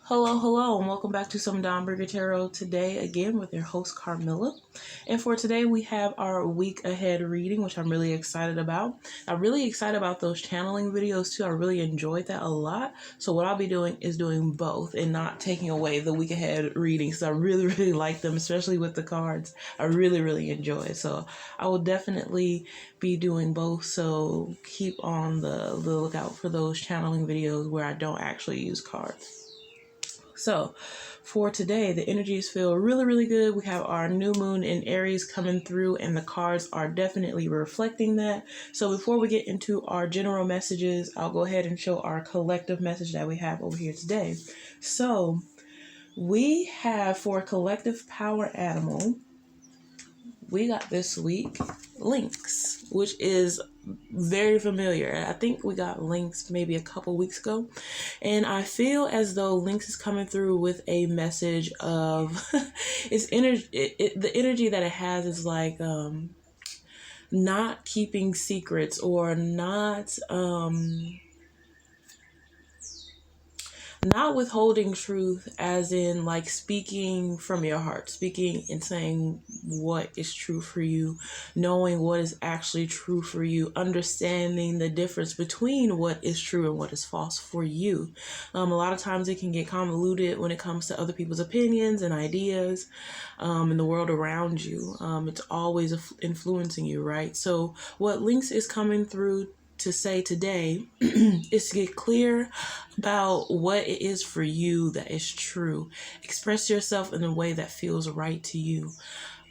Hello, and welcome back to some Dawnbreaker Tarot today, again with your host Carmilla. And for today, we have our week ahead reading, which I'm really excited about. I'm really excited about those channeling videos too. I really enjoyed that a lot. So what I'll be doing is doing both and not taking away the week ahead readings. So I really like them, especially with the cards. I really enjoy it. So I will definitely be doing both. So keep on the lookout for those channeling videos where I don't actually use cards. So for today, the energies feel really good. We have our new moon in Aries coming through, and the cards are definitely reflecting that. So before we get into our general messages, I'll go ahead and show our collective message that we have over here today. So we have, for collective power animal, we got this week Lynx, which is very familiar. I think we got Lynx maybe a couple weeks ago, and I feel as though Lynx is coming through with a message of its energy. The energy that it has is like not keeping secrets, or not withholding truth, as in like speaking from your heart, speaking and saying what is true for you, knowing what is actually true for you, understanding the difference between what is true and what is false for you. A lot of times it can get convoluted when it comes to other people's opinions and ideas in the world around you. It's always influencing you, right? So what Lynx is coming through to say today is to get clear about what it is for you that is true. Express yourself in a way that feels right to you.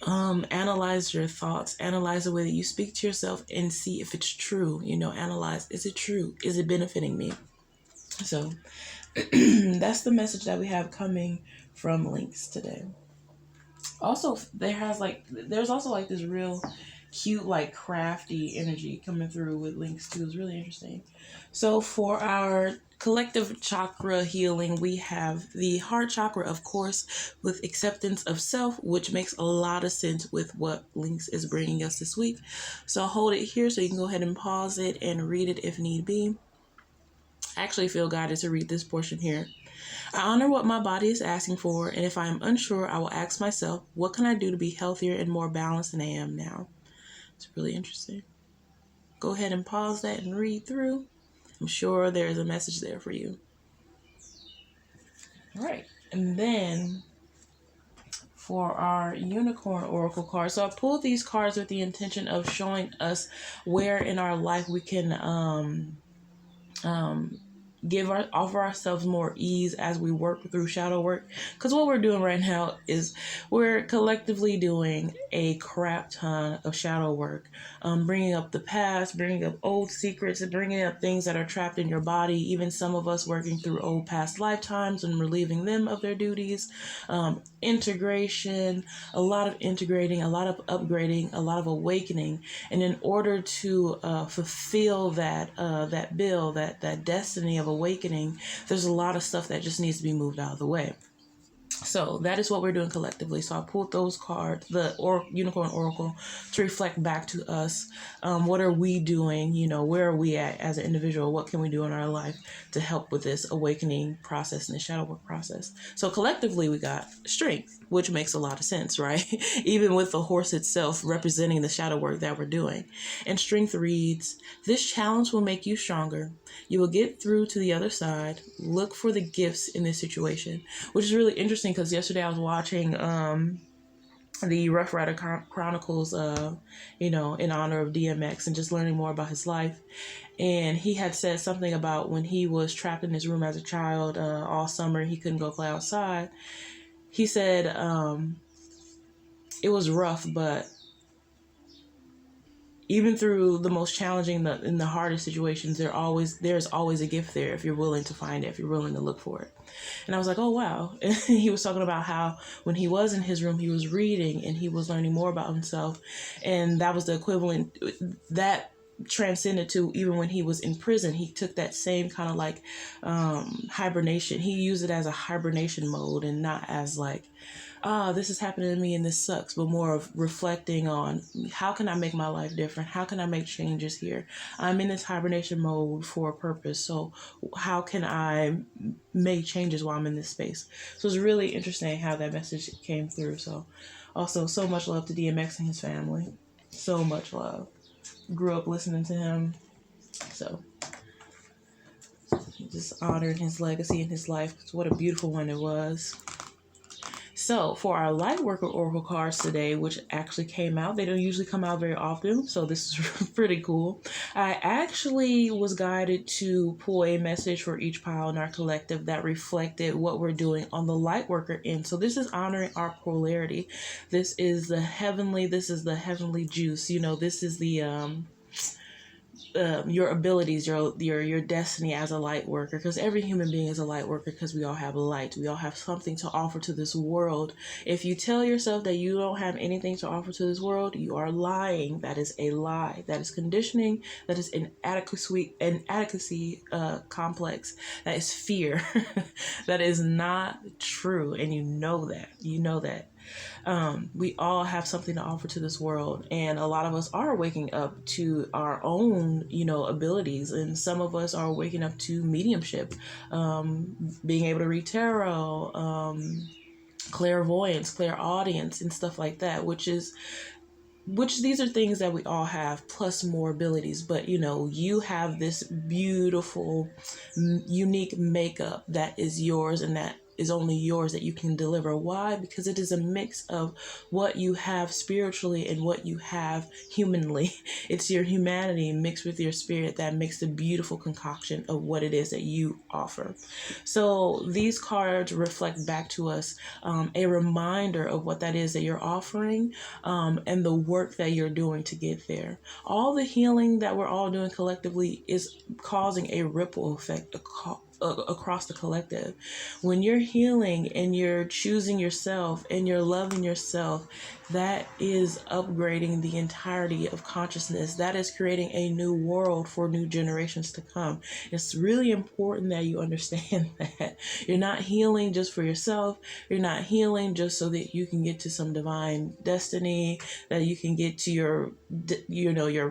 Analyze your thoughts, analyze the way that you speak to yourself, and see if it's true. Analyze, is it true? Is it benefiting me? So that's the message that we have coming from Lynx today. Also, there's also like this real cute, like crafty energy coming through with Lynx too. It's really interesting. So for our collective chakra healing, we have the heart chakra, of course, with acceptance of self, which makes a lot of sense with what Lynx is bringing us this week. So I'll hold it here so you can go ahead and pause it and read it if need be. I actually feel guided to read this portion here. I honor what my body is asking for, and if I am unsure, I will ask myself, what can I do to be healthier and more balanced than I am now? It's really interesting. Go ahead and pause that and read through. I'm sure there's a message there for you. All right. And then for our Unicorn Oracle card. So I pulled these cards with the intention of showing us where in our life we can offer ourselves more ease as we work through shadow work, because what we're doing right now is we're collectively doing a crap ton of shadow work, bringing up the past, bringing up old secrets, and bringing up things that are trapped in your body. Even some of us working through old past lifetimes and relieving them of their duties. Integration, a lot of integrating, a lot of upgrading, a lot of awakening. And in order to fulfill that destiny of awakening, there's a lot of stuff that just needs to be moved out of the way. So that is what we're doing collectively. So I pulled those cards, the Unicorn Oracle, to reflect back to us. What are we doing? Where are we at as an individual? What can we do in our life to help with this awakening process and the shadow work process? So collectively, we got strength, which makes a lot of sense, right? Even with the horse itself representing the shadow work that we're doing. And strength reads, this challenge will make you stronger. You will get through to the other side. Look for the gifts in this situation, which is really interesting because yesterday I was watching the Rough Rider Chronicles, in honor of DMX, and just learning more about his life. And he had said something about when he was trapped in his room as a child all summer, he couldn't go play outside. He said it was rough, but even through the most challenging and the hardest situations, there's always a gift there if you're willing to find it, if you're willing to look for it. And I was like, oh, wow. And he was talking about how when he was in his room, he was reading and he was learning more about himself. And that was the equivalent that transcended to even when he was in prison. He took that same kind of like hibernation. He used it as a hibernation mode and not as like this is happening to me and this sucks, but more of reflecting on how can I make my life different? How can I make changes here? I'm in this hibernation mode for a purpose. So how can I make changes while I'm in this space? So it's really interesting how that message came through. So also so much love to DMX and his family. So much love. Grew up listening to him. So just honoring his legacy and his life. What a beautiful one it was. So for our Lightworker Oracle cards today, which actually came out, they don't usually come out very often, so this is pretty cool. I actually was guided to pull a message for each pile in our collective that reflected what we're doing on the Lightworker end. So this is honoring our polarity. This is the heavenly juice. You know, this is the your abilities, your destiny as a light worker, because every human being is a light worker, because we all have light. We all have something to offer to this world. If you tell yourself that you don't have anything to offer to this world, you are lying. That is a lie. That is conditioning. That is inadequacy complex. That is fear. That is not true, and you know that. We all have something to offer to this world, and a lot of us are waking up to our own, abilities, and some of us are waking up to mediumship, being able to read tarot, clairvoyance, clairaudience, and stuff like that, which these are things that we all have, plus more abilities. But you have this beautiful, unique makeup that is yours, and that is only yours, that you can deliver. Why? Because it is a mix of what you have spiritually and what you have humanly. It's your humanity mixed with your spirit that makes the beautiful concoction of what it is that you offer. So these cards reflect back to us a reminder of what that is that you're offering, and the work that you're doing to get there. All the healing that we're all doing collectively is causing a ripple effect across the collective. When you're healing and you're choosing yourself and you're loving yourself, that is upgrading the entirety of consciousness. That is creating a new world for new generations to come. It's really important that you understand that you're not healing just for yourself. You're not healing just so that you can get to some divine destiny, that you can get to your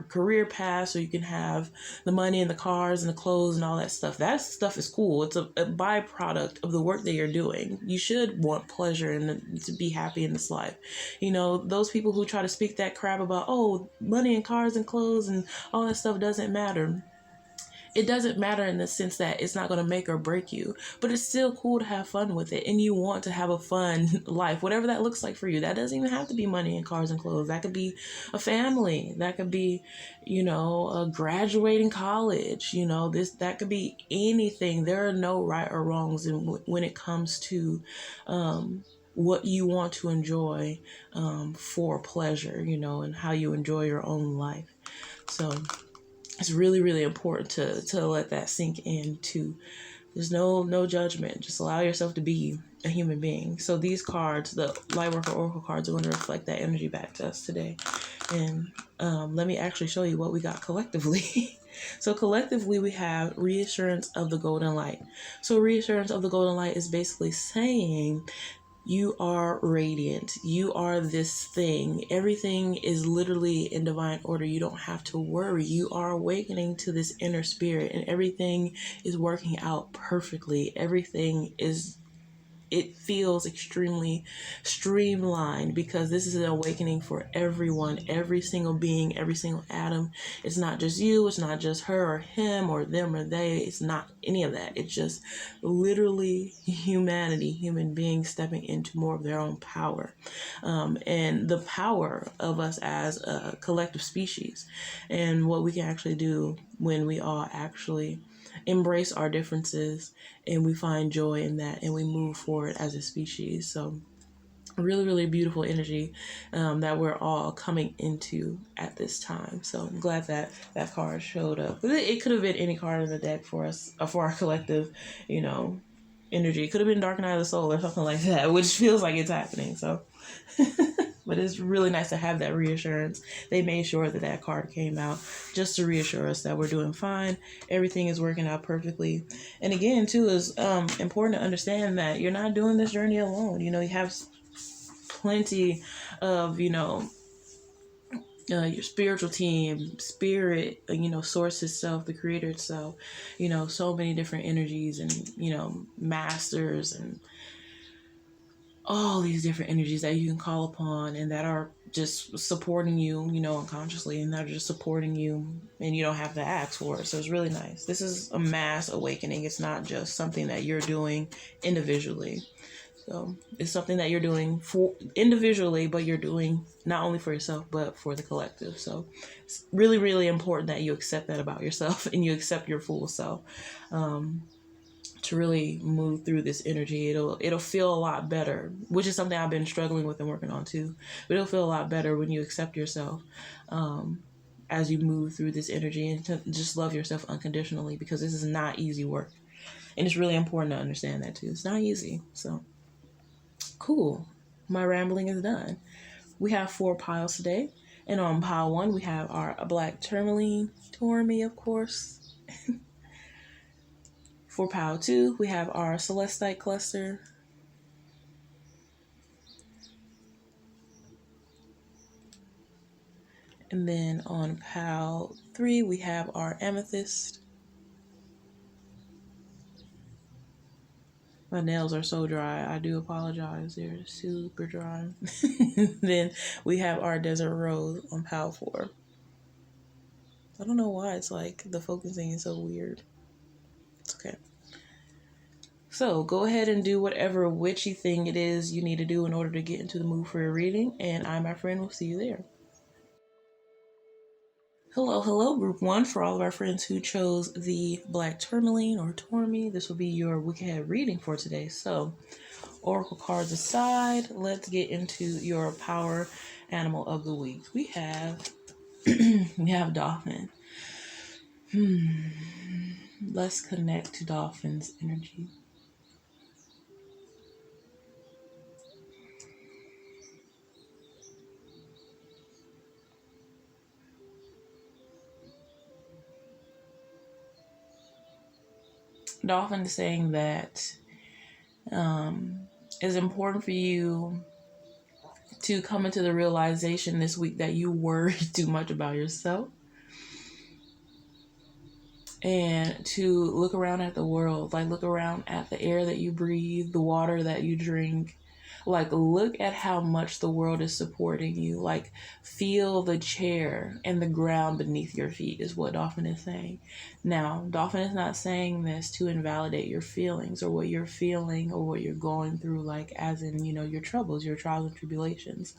career path, so you can have the money and the cars and the clothes and all that stuff. That stuff is cool. It's a byproduct of the work that you're doing. You should want pleasure and to be happy in this life. Those people who try to speak that crap about, money and cars and clothes and all that stuff doesn't matter. It doesn't matter in the sense that it's not going to make or break you, but it's still cool to have fun with it. And you want to have a fun life, whatever that looks like for you. That doesn't even have to be money and cars and clothes. That could be a family. That could be, graduating college, that could be anything. There are no right or wrongs when it comes to, what you want to enjoy, for pleasure, and how you enjoy your own life. So it's really, really important to let that sink in too. There's no judgment. Just allow yourself to be a human being. So these cards, the Lightworker Oracle cards, are going to reflect that energy back to us today. And let me actually show you what we got collectively. So collectively, we have reassurance of the golden light. So reassurance of the golden light is basically saying, you are radiant. You are this thing. Everything is literally in divine order. You don't have to worry. You are awakening to this inner spirit, and everything is working out perfectly. It feels extremely streamlined, because this is an awakening for everyone, every single being, every single atom. It's not just you, it's not just her or him or them or they. It's not any of that. It's just literally humanity, human beings stepping into more of their own power, and the power of us as a collective species, and what we can actually do when we all actually embrace our differences and we find joy in that and we move forward as a species. So really, really beautiful energy that we're all coming into at this time. So I'm glad that card showed up. It could have been any card in the deck for us, for our collective, energy. It could have been Dark Night of the Soul or something like that, which feels like it's happening. So but it's really nice to have that reassurance. They made sure that card came out just to reassure us that we're doing fine. Everything is working out perfectly. And again, too, is important to understand that you're not doing this journey alone. You have plenty of, your spiritual team, spirit, source itself, the creator itself, so many different energies and, masters and all these different energies that you can call upon and that are just supporting you, unconsciously, and that are just supporting you, and you don't have to ask for it. So it's really nice. This is a mass awakening. It's not just something that you're doing individually. So it's something that you're doing for individually, but you're doing not only for yourself, but for the collective. So it's really, really important that you accept that about yourself and you accept your full self. To really move through this energy, it'll feel a lot better, which is something I've been struggling with and working on too. But it'll feel a lot better when you accept yourself, as you move through this energy, and to just love yourself unconditionally, because this is not easy work, and it's really important to understand that too. It's not easy. So cool. My rambling is done. We have 4 piles today, and on pile 1 we have our black tourmaline, of course. For pile 2, we have our celestite cluster. And then on pile 3, we have our amethyst. My nails are so dry. I do apologize. They're super dry. Then we have our desert rose on pile 4. I don't know why it's like the focusing is so weird. It's okay. So go ahead and do whatever witchy thing it is you need to do in order to get into the mood for your reading. And I, my friend, will see you there. Hello, group 1. For all of our friends who chose the black tourmaline or Tormy, this will be your Wicked reading for today. So, oracle cards aside, let's get into your power animal of the week. We have dolphin. Let's connect to dolphin's energy. Dolphin is saying that it's important for you to come into the realization this week that you worry too much about yourself, and to look around at the world, like look around at the air that you breathe, the water that you drink. Like, look at how much the world is supporting you. Like, feel the chair and the ground beneath your feet is what Dolphin is saying. Now, Dolphin is not saying this to invalidate your feelings or what you're feeling or what you're going through, like as in, your troubles, your trials and tribulations.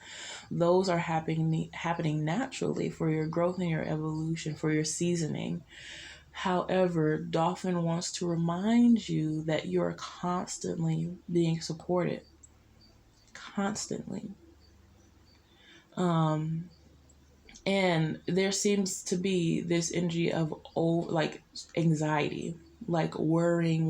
Those are happening naturally for your growth and your evolution, for your seasoning. However, Dolphin wants to remind you that you're constantly being supported. Constantly. And there seems to be this energy of anxiety, like worrying.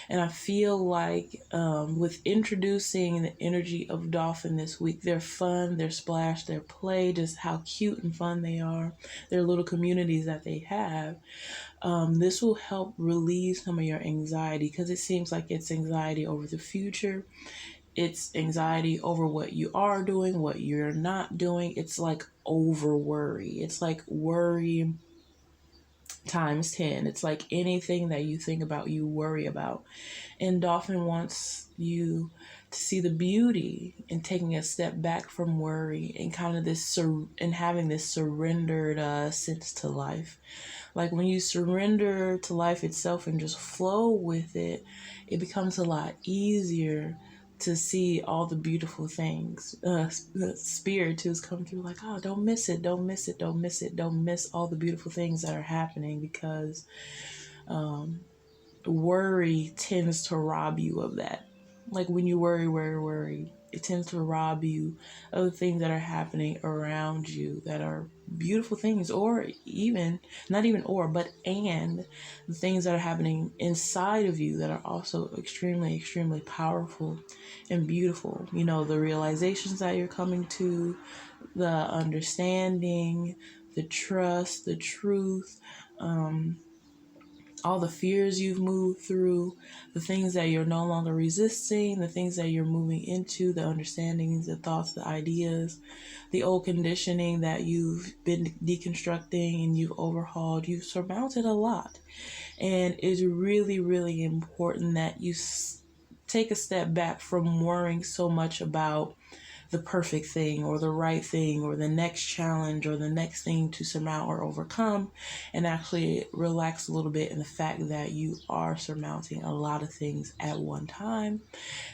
And I feel like with introducing the energy of Dolphin this week, their fun, their splash, their play, just how cute and fun they are, their little communities that they have, this will help relieve some of your anxiety, because it seems like it's anxiety over the future. It's anxiety over what you are doing, what you're not doing. It's like over worry. It's like worry times 10. It's like anything that you think about, you worry about. And Dolphin wants you to see the beauty in taking a step back from worry and kind of and having this surrendered sense to life. Like, when you surrender to life itself and just flow with it, it becomes a lot easier to see all the beautiful things. The spirit too is coming through like, oh, don't miss it, don't miss all the beautiful things that are happening, because worry tends to rob you of that. Like, when you worry, it tends to rob you of the things that are happening around you that are beautiful things, or even, not even or, but and the things that are happening inside of you that are also extremely, extremely powerful and beautiful. The realizations that you're coming to, the understanding, the trust, the truth, all the fears you've moved through, the things that you're no longer resisting, the things that you're moving into, the understandings, the thoughts, the ideas, the old conditioning that you've been deconstructing and you've overhauled. You've surmounted a lot. And it's really, really important that you take a step back from worrying so much about the perfect thing or the right thing or the next challenge or the next thing to surmount or overcome, and actually relax a little bit in the fact that you are surmounting a lot of things at one time.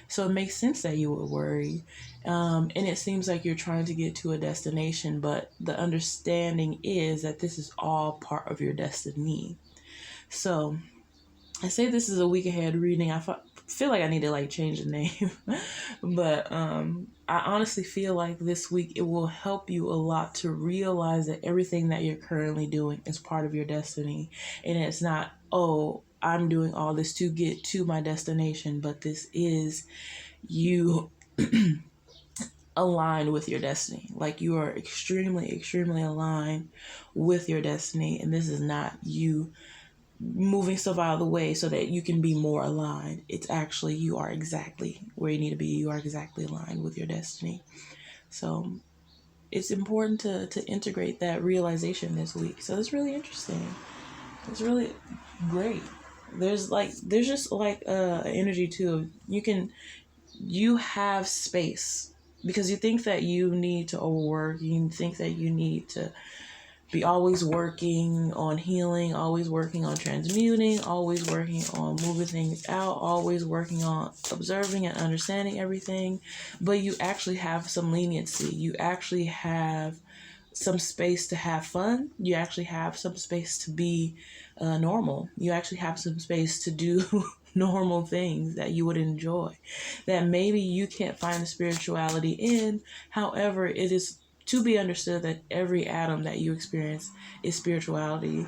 So it makes sense that you would worry. And it seems like you're trying to get to a destination, but the understanding is that this is all part of your destiny. So I say this is a week ahead reading. I feel like I need to like change the name, but I honestly feel like this week it will help you a lot to realize that everything that you're currently doing is part of your destiny, and it's not, oh, I'm doing all this to get to my destination, but this is you aligned with your destiny. Like you are extremely, extremely aligned with your destiny, and this is not you moving stuff out of the way so that you can be more aligned. It's actually you are exactly where you need to be. You are exactly aligned with your destiny. So it's important to integrate that realization this week. So it's really interesting. It's really great. There's just like energy too. You have space because you think that you need to overwork. You think that you need to be always working on healing, always working on transmuting, always working on moving things out, always working on observing and understanding everything. But you actually have some leniency. You actually have some space to have fun. You actually have some space to be normal. You actually have some space to do normal things that you would enjoy, that maybe you can't find the spirituality in. However, it is to be understood that every atom that you experience is spirituality.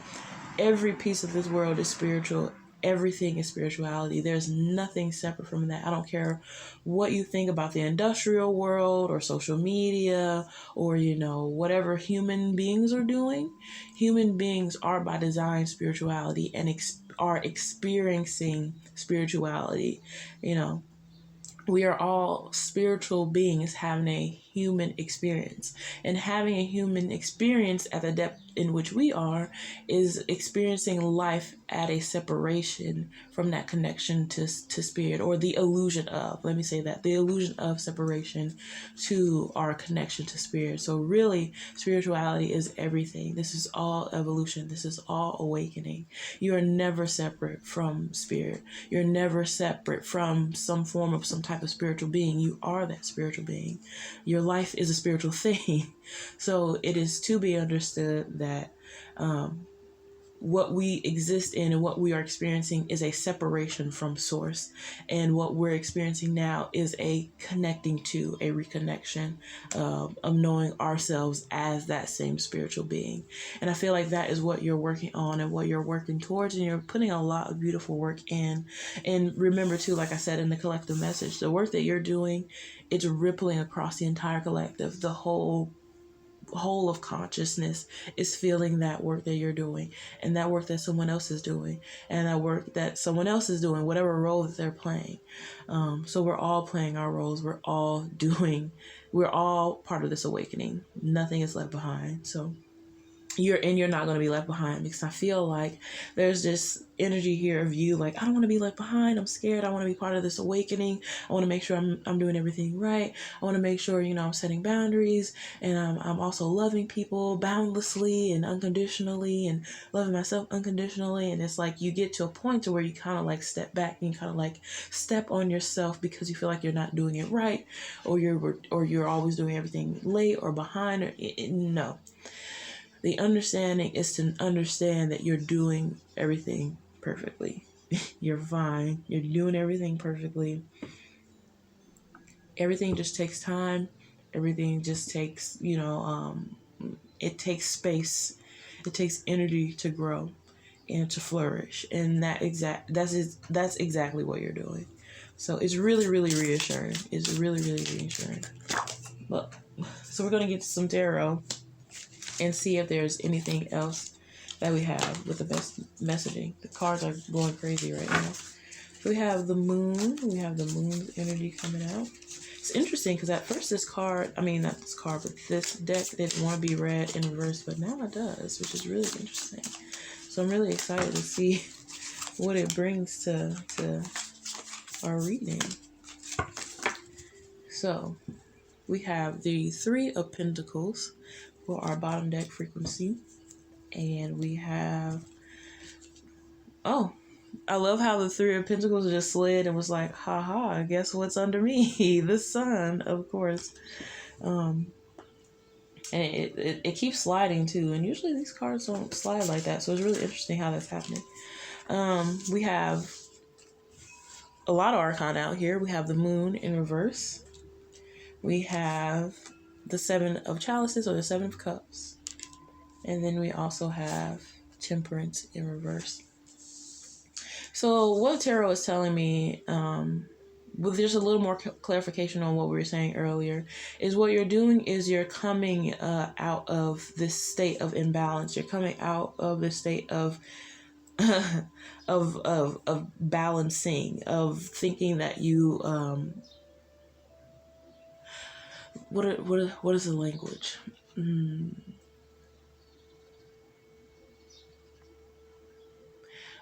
Every piece of this world is spiritual. Everything is spirituality. There's nothing separate from that. I don't care what you think about the industrial world or social media or, whatever human beings are doing. Human beings are by design spirituality and are experiencing spirituality. We are all spiritual beings having a human experience. And having a human experience at the depth in which we are is experiencing life at a separation from that connection to spirit, or the illusion of, let me say that, the illusion of separation to our connection to spirit. So really, spirituality is everything. This is all evolution. This is all awakening. You are never separate from spirit. You're never separate from some form of some type of spiritual being. You are that spiritual being. Your life is a spiritual thing. So it is to be understood that what we exist in and what we are experiencing is a separation from source. And what we're experiencing now is a connecting to, a reconnection of knowing ourselves as that same spiritual being. And I feel like that is what you're working on and what you're working towards, and you're putting a lot of beautiful work in. And remember too, like I said in the collective message, the work that you're doing, it's rippling across the entire collective. The whole of consciousness is feeling that work that you're doing, and that work that someone else is doing, and that work that someone else is doing, whatever role that they're playing. So we're all playing our roles. We're all part of this awakening. Nothing is left behind. So you're not going to be left behind, because I feel like there's this energy here of you like, I don't want to be left behind. I'm scared. I want to be part of this awakening. I want to make sure I'm doing everything right. I want to make sure, I'm setting boundaries, and I'm also loving people boundlessly and unconditionally, and loving myself unconditionally. And it's like you get to a point to where you kind of like step back and you kind of like step on yourself because you feel like you're not doing it right, or you're always doing everything late or behind, or no. The understanding is to understand that you're doing everything perfectly. You're fine. You're doing everything perfectly. Everything just takes time. Everything just takes, it takes space. It takes energy to grow and to flourish. And that's exactly what you're doing. So it's really, really reassuring. It's really, really reassuring. Look, so we're going to get some tarot and see if there's anything else that we have with the best messaging. The cards are going crazy right now. So we have the moon. We have the moon's energy coming out. It's interesting because at first this card, I mean, not this card, but this deck didn't want to be read in reverse, but now it does, which is really interesting. So I'm really excited to see what it brings to our reading. So we have the Three of Pentacles for our bottom deck frequency. And we have, oh, I love how the Three of Pentacles just slid and was like, haha, guess what's under me? The sun, of course. And it keeps sliding too. And usually these cards don't slide like that. So it's really interesting how that's happening. We have a lot of arcana out here. We have the moon in reverse. We have the Seven of Chalices or the Seven of Cups. And then we also have Temperance in reverse. So what tarot is telling me, with just a little more clarification on what we were saying earlier, is what you're doing is you're coming out of this state of imbalance. You're coming out of this state of of balancing, of thinking that you what is the language?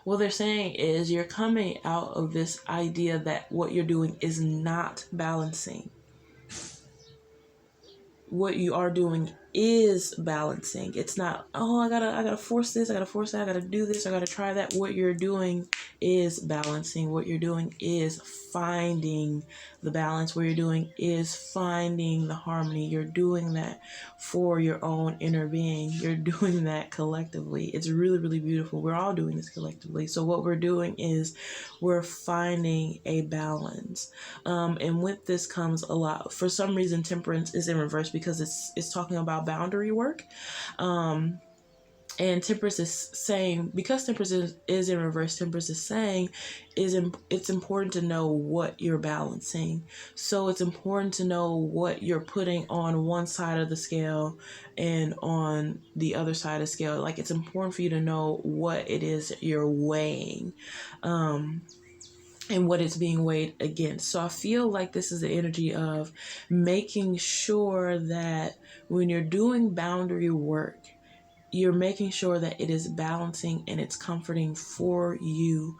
What they're saying is you're coming out of this idea that what you're doing is not balancing. What you are doing is balancing. It's not, oh, I gotta force this, I gotta force that, I gotta do this, I gotta try that. What you're doing is balancing. What you're doing is finding the balance. What you're doing is finding the harmony. You're doing that for your own inner being. You're doing that collectively. It's really, really beautiful. We're all doing this collectively. So what we're doing is we're finding a balance. And with this comes a lot. For some reason, Temperance is in reverse because it's talking about boundary work. And Temperance is saying, because Temperance is in reverse, Temperance is saying it's important to know what you're balancing. So it's important to know what you're putting on one side of the scale and on the other side of the scale. Like, it's important for you to know what it is you're weighing. And what it's being weighed against. So I feel like this is the energy of making sure that when you're doing boundary work, you're making sure that it is balancing and it's comforting for you.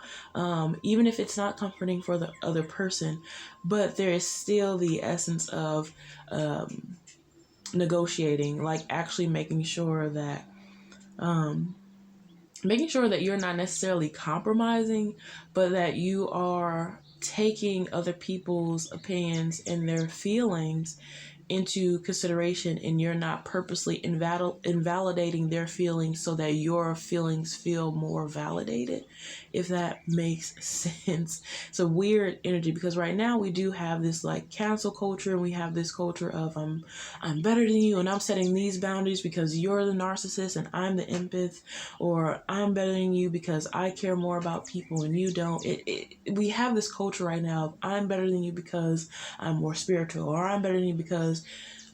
Even if it's not comforting for the other person, but there is still the essence of negotiating, like actually making sure that you're not necessarily compromising, but that you are taking other people's opinions and their feelings into consideration, and you're not purposely invalidating their feelings so that your feelings feel more validated, if that makes sense. It's a weird energy because right now we do have this like cancel culture, and we have this culture of I'm better than you and I'm setting these boundaries because you're the narcissist and I'm the empath, or I'm better than you because I care more about people and you don't. We have this culture right now of I'm better than you because I'm more spiritual, or I'm better than you because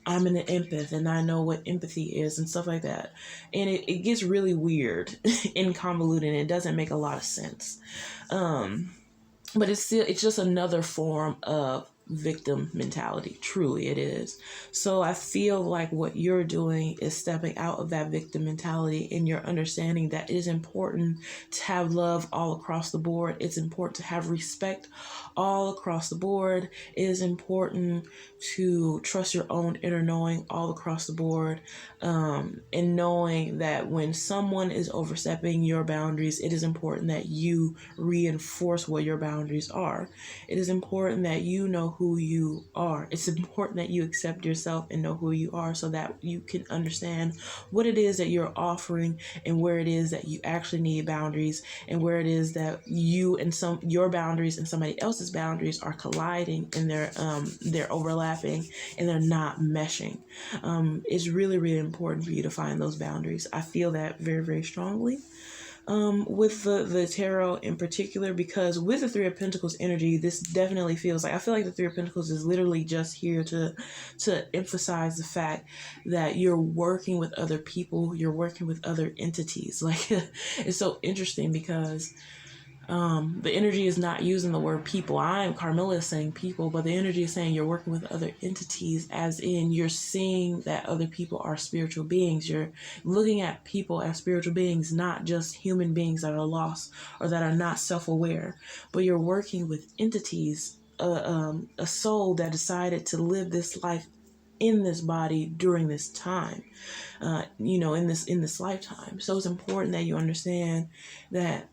I'm an empath and I know what empathy is and stuff like that. And it gets really weird and convoluted, and it doesn't make a lot of sense. But it's just another form of victim mentality. Truly it is. So I feel like what you're doing is stepping out of that victim mentality, and you're understanding that it is important to have love all across the board. It's important to have respect all across the board. It is important to trust your own inner knowing all across the board, and knowing that when someone is overstepping your boundaries, it is important that you reinforce what your boundaries are. It is important that you know who you are. It's important that you accept yourself and know who you are, so that you can understand what it is that you're offering, and where it is that you actually need boundaries, and where it is that you and your boundaries and somebody else's boundaries are colliding, and they're overlapping and they're not meshing. It's really, really important for you to find those boundaries. I feel that very, very strongly. with the tarot in particular, because with the Three of Pentacles energy, this definitely feels like, I feel like the Three of Pentacles is literally just here to emphasize the fact that you're working with other people, you're working with other entities. Like, it's so interesting because the energy is not using the word people. Carmilla is saying people, but the energy is saying you're working with other entities, as in you're seeing that other people are spiritual beings. You're looking at people as spiritual beings, not just human beings that are lost or that are not self-aware, but you're working with entities, a soul that decided to live this life in this body during this time, in this lifetime. So it's important that you understand that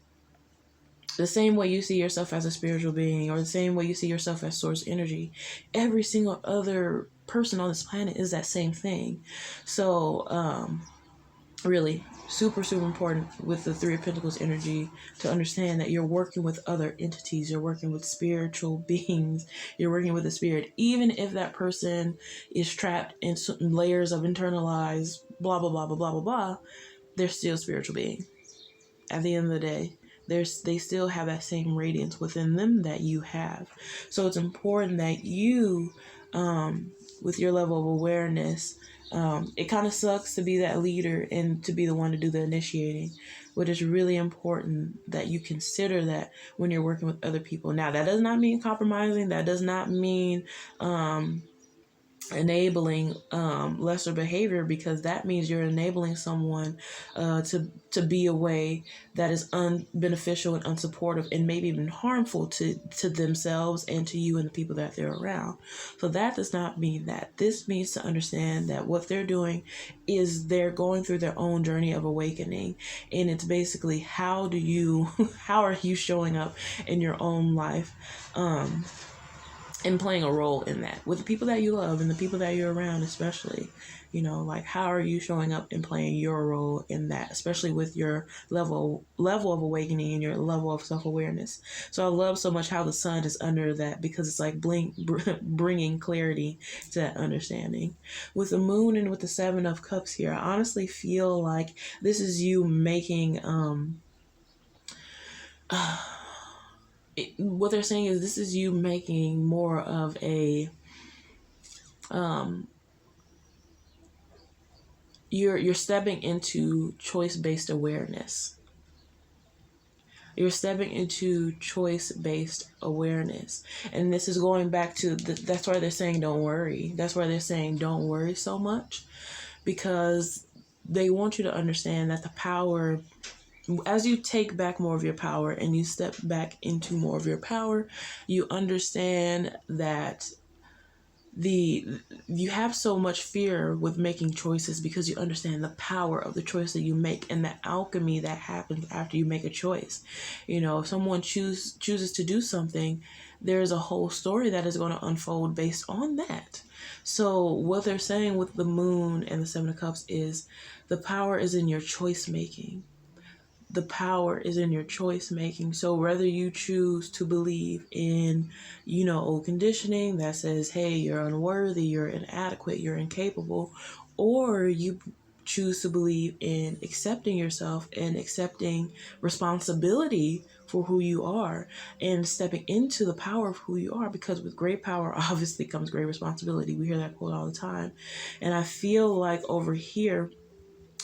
the same way you see yourself as a spiritual being, or the same way you see yourself as source energy, every single other person on this planet is that same thing. So, really, super, super important with the Three of Pentacles energy to understand that you're working with other entities, you're working with spiritual beings, you're working with the spirit. Even if that person is trapped in certain layers of internalized blah, blah, blah, blah, blah, blah, blah, they're still spiritual being. At the end of the day, they still have that same radiance within them that you have. So it's important that you, with your level of awareness, it kind of sucks to be that leader and to be the one to do the initiating, but it's really important that you consider that when you're working with other people. Now, that does not mean compromising. That does not mean enabling lesser behavior, because that means you're enabling someone to be a way that is unbeneficial and unsupportive and maybe even harmful to themselves and to you and the people that they're around. So that does not mean that. This means to understand that what they're doing is they're going through their own journey of awakening, and it's basically how are you showing up in your own life, and playing a role in that with the people that you love and the people that you're around, especially, like, how are you showing up and playing your role in that, especially with your level of awakening and your level of self-awareness. So I love so much how the sun is under that, because it's like bringing clarity to that understanding. With the moon and with the Seven of Cups here, I honestly feel like this is you making, what they're saying is this is you making more of a, you're stepping into choice-based awareness. You're stepping into choice-based awareness. And this is going back to, that's why they're saying don't worry. That's why they're saying don't worry so much, because they want you to understand that the power, as you take back more of your power and you step back into more of your power, you understand that you have so much fear with making choices because you understand the power of the choice that you make and the alchemy that happens after you make a choice. If someone chooses to do something, there's a whole story that is going to unfold based on that. So what they're saying with the moon and the Seven of Cups is the power is in your choice making. The power is in your choice making. So whether you choose to believe in, old conditioning that says, hey, you're unworthy, you're inadequate, you're incapable, or you choose to believe in accepting yourself and accepting responsibility for who you are and stepping into the power of who you are, because with great power obviously comes great responsibility. We hear that quote all the time. And I feel like over here,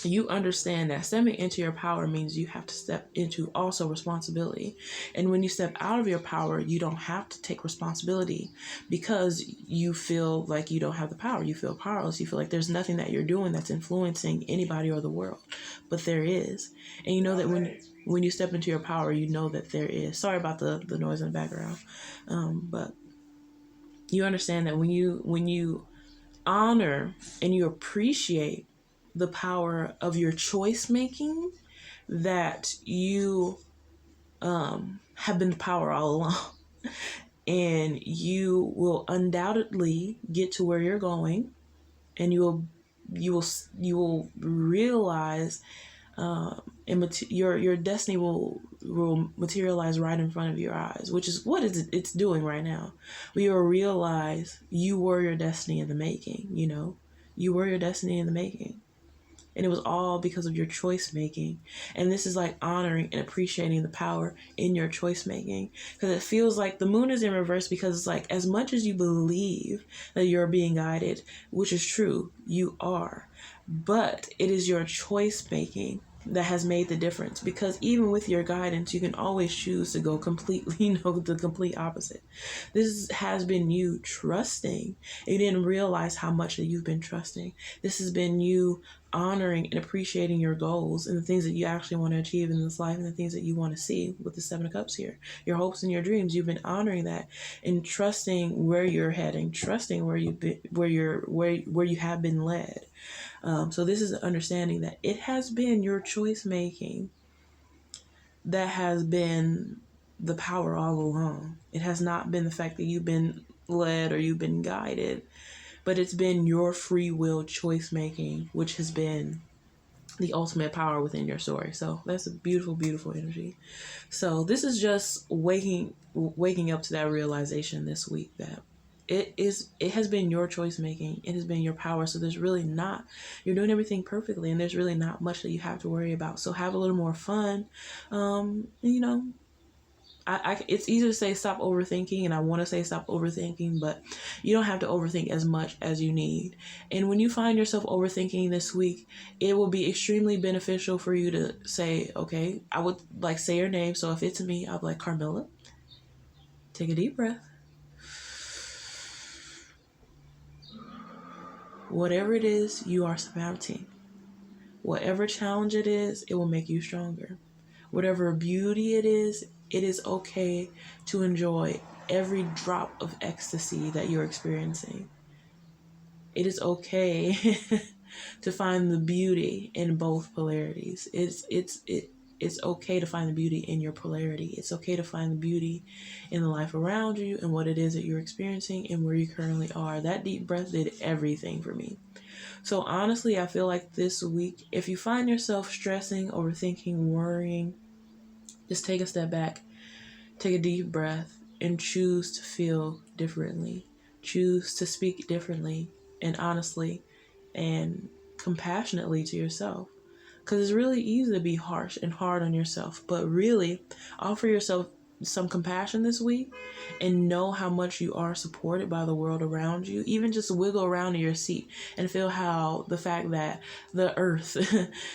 you understand that stepping into your power means you have to step into also responsibility. And when you step out of your power, you don't have to take responsibility because you feel like you don't have the power. You feel powerless. You feel like there's nothing that you're doing that's influencing anybody or the world. But there is. And you know that when you step into your power, you know that there is. Sorry about the noise in the background. But you understand that when you honor and you appreciate the power of your choice making, that you have been the power all along, and you will undoubtedly get to where you're going, and you will realize and your destiny will materialize right in front of your eyes, which is what it's doing right now. But you'll realize you were your destiny in the making. You were your destiny in the making. And it was all because of your choice making. And this is like honoring and appreciating the power in your choice making. Because it feels like the moon is in reverse, because it's like, as much as you believe that you're being guided, which is true, you are. But it is your choice making that has made the difference, because even with your guidance, you can always choose to go completely, the complete opposite. This has been you trusting. You didn't realize how much that you've been trusting. This has been you honoring and appreciating your goals and the things that you actually want to achieve in this life and the things that you want to see with the Seven of Cups here. Your hopes and your dreams, you've been honoring that and trusting where you're heading, trusting where you've been, where you have been led. So this is understanding that it has been your choice making that has been the power all along. It has not been the fact that you've been led or you've been guided, but it's been your free will choice making, which has been the ultimate power within your story. So that's a beautiful, beautiful energy. So this is just waking up to that realization this week that it has been your choice making. It has been your power. So there's really not, you're doing everything perfectly, and there's really not much that you have to worry about. So have a little more fun. It's easy to say stop overthinking, and I want to say stop overthinking, but you don't have to overthink as much as you need. And when you find yourself overthinking this week, it will be extremely beneficial for you to say, okay, I would like say your name. So if it's me, I'll be like, Carmilla, take a deep breath. Whatever it is you are surmounting, whatever challenge it is, it will make you stronger. Whatever beauty it is okay to enjoy every drop of ecstasy that you're experiencing. It is okay to find the beauty in both polarities. It's okay to find the beauty in your polarity. It's okay to find the beauty in the life around you and what it is that you're experiencing and where you currently are. That deep breath did everything for me. So honestly, I feel like this week, if you find yourself stressing, overthinking, worrying, just take a step back, take a deep breath, and choose to feel differently. Choose to speak differently and honestly and compassionately to yourself. Because it's really easy to be harsh and hard on yourself, but really offer yourself some compassion this week and know how much you are supported by the world around you. Even just wiggle around in your seat and feel how the fact that the earth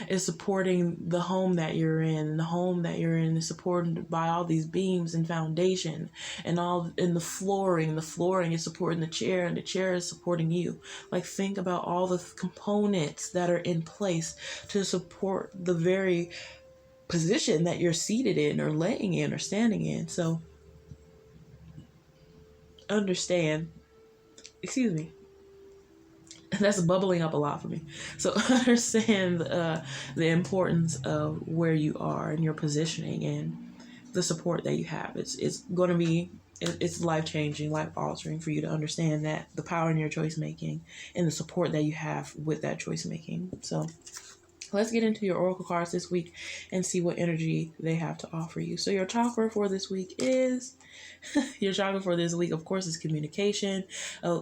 is supporting the home that you're in, the home that you're in is supported by all these beams and foundation and all in the flooring is supporting the chair and the chair is supporting you. Like, think about all the components that are in place to support the very position that you're seated in or laying in or standing in. So understand, excuse me, that's bubbling up a lot for me. So understand the importance of where you are and your positioning and the support that you have. It's going to be, it's life-changing, life-altering for you to understand that the power in your choice making and the support that you have with that choice making. So let's get into your oracle cards this week and see what energy they have to offer you. So your chakra for this week is your chakra for this week, of course, is communication.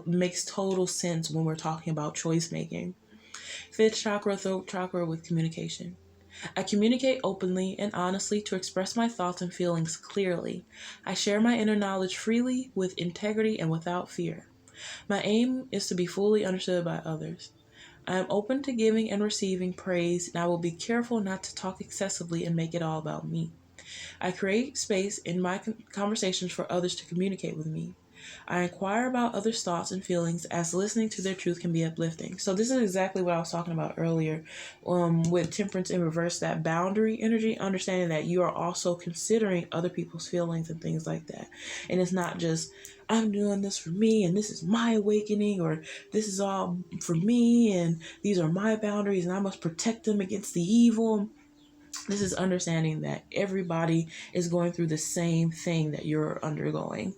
Makes total sense when we're talking about choice making. Fifth chakra, throat chakra, with communication. I communicate openly and honestly to express my thoughts and feelings clearly. I share my inner knowledge freely, with integrity and without fear. My aim is to be fully understood by others. I am open to giving and receiving praise, and I will be careful not to talk excessively and make it all about me. I create space in my conversations for others to communicate with me. I inquire about others' thoughts and feelings, as listening to their truth can be uplifting. So this is exactly what I was talking about earlier with temperance in reverse, that boundary energy, understanding that you are also considering other people's feelings and things like that. And it's not just, I'm doing this for me and this is my awakening, or this is all for me and these are my boundaries and I must protect them against the evil. This is understanding that everybody is going through the same thing that you're undergoing.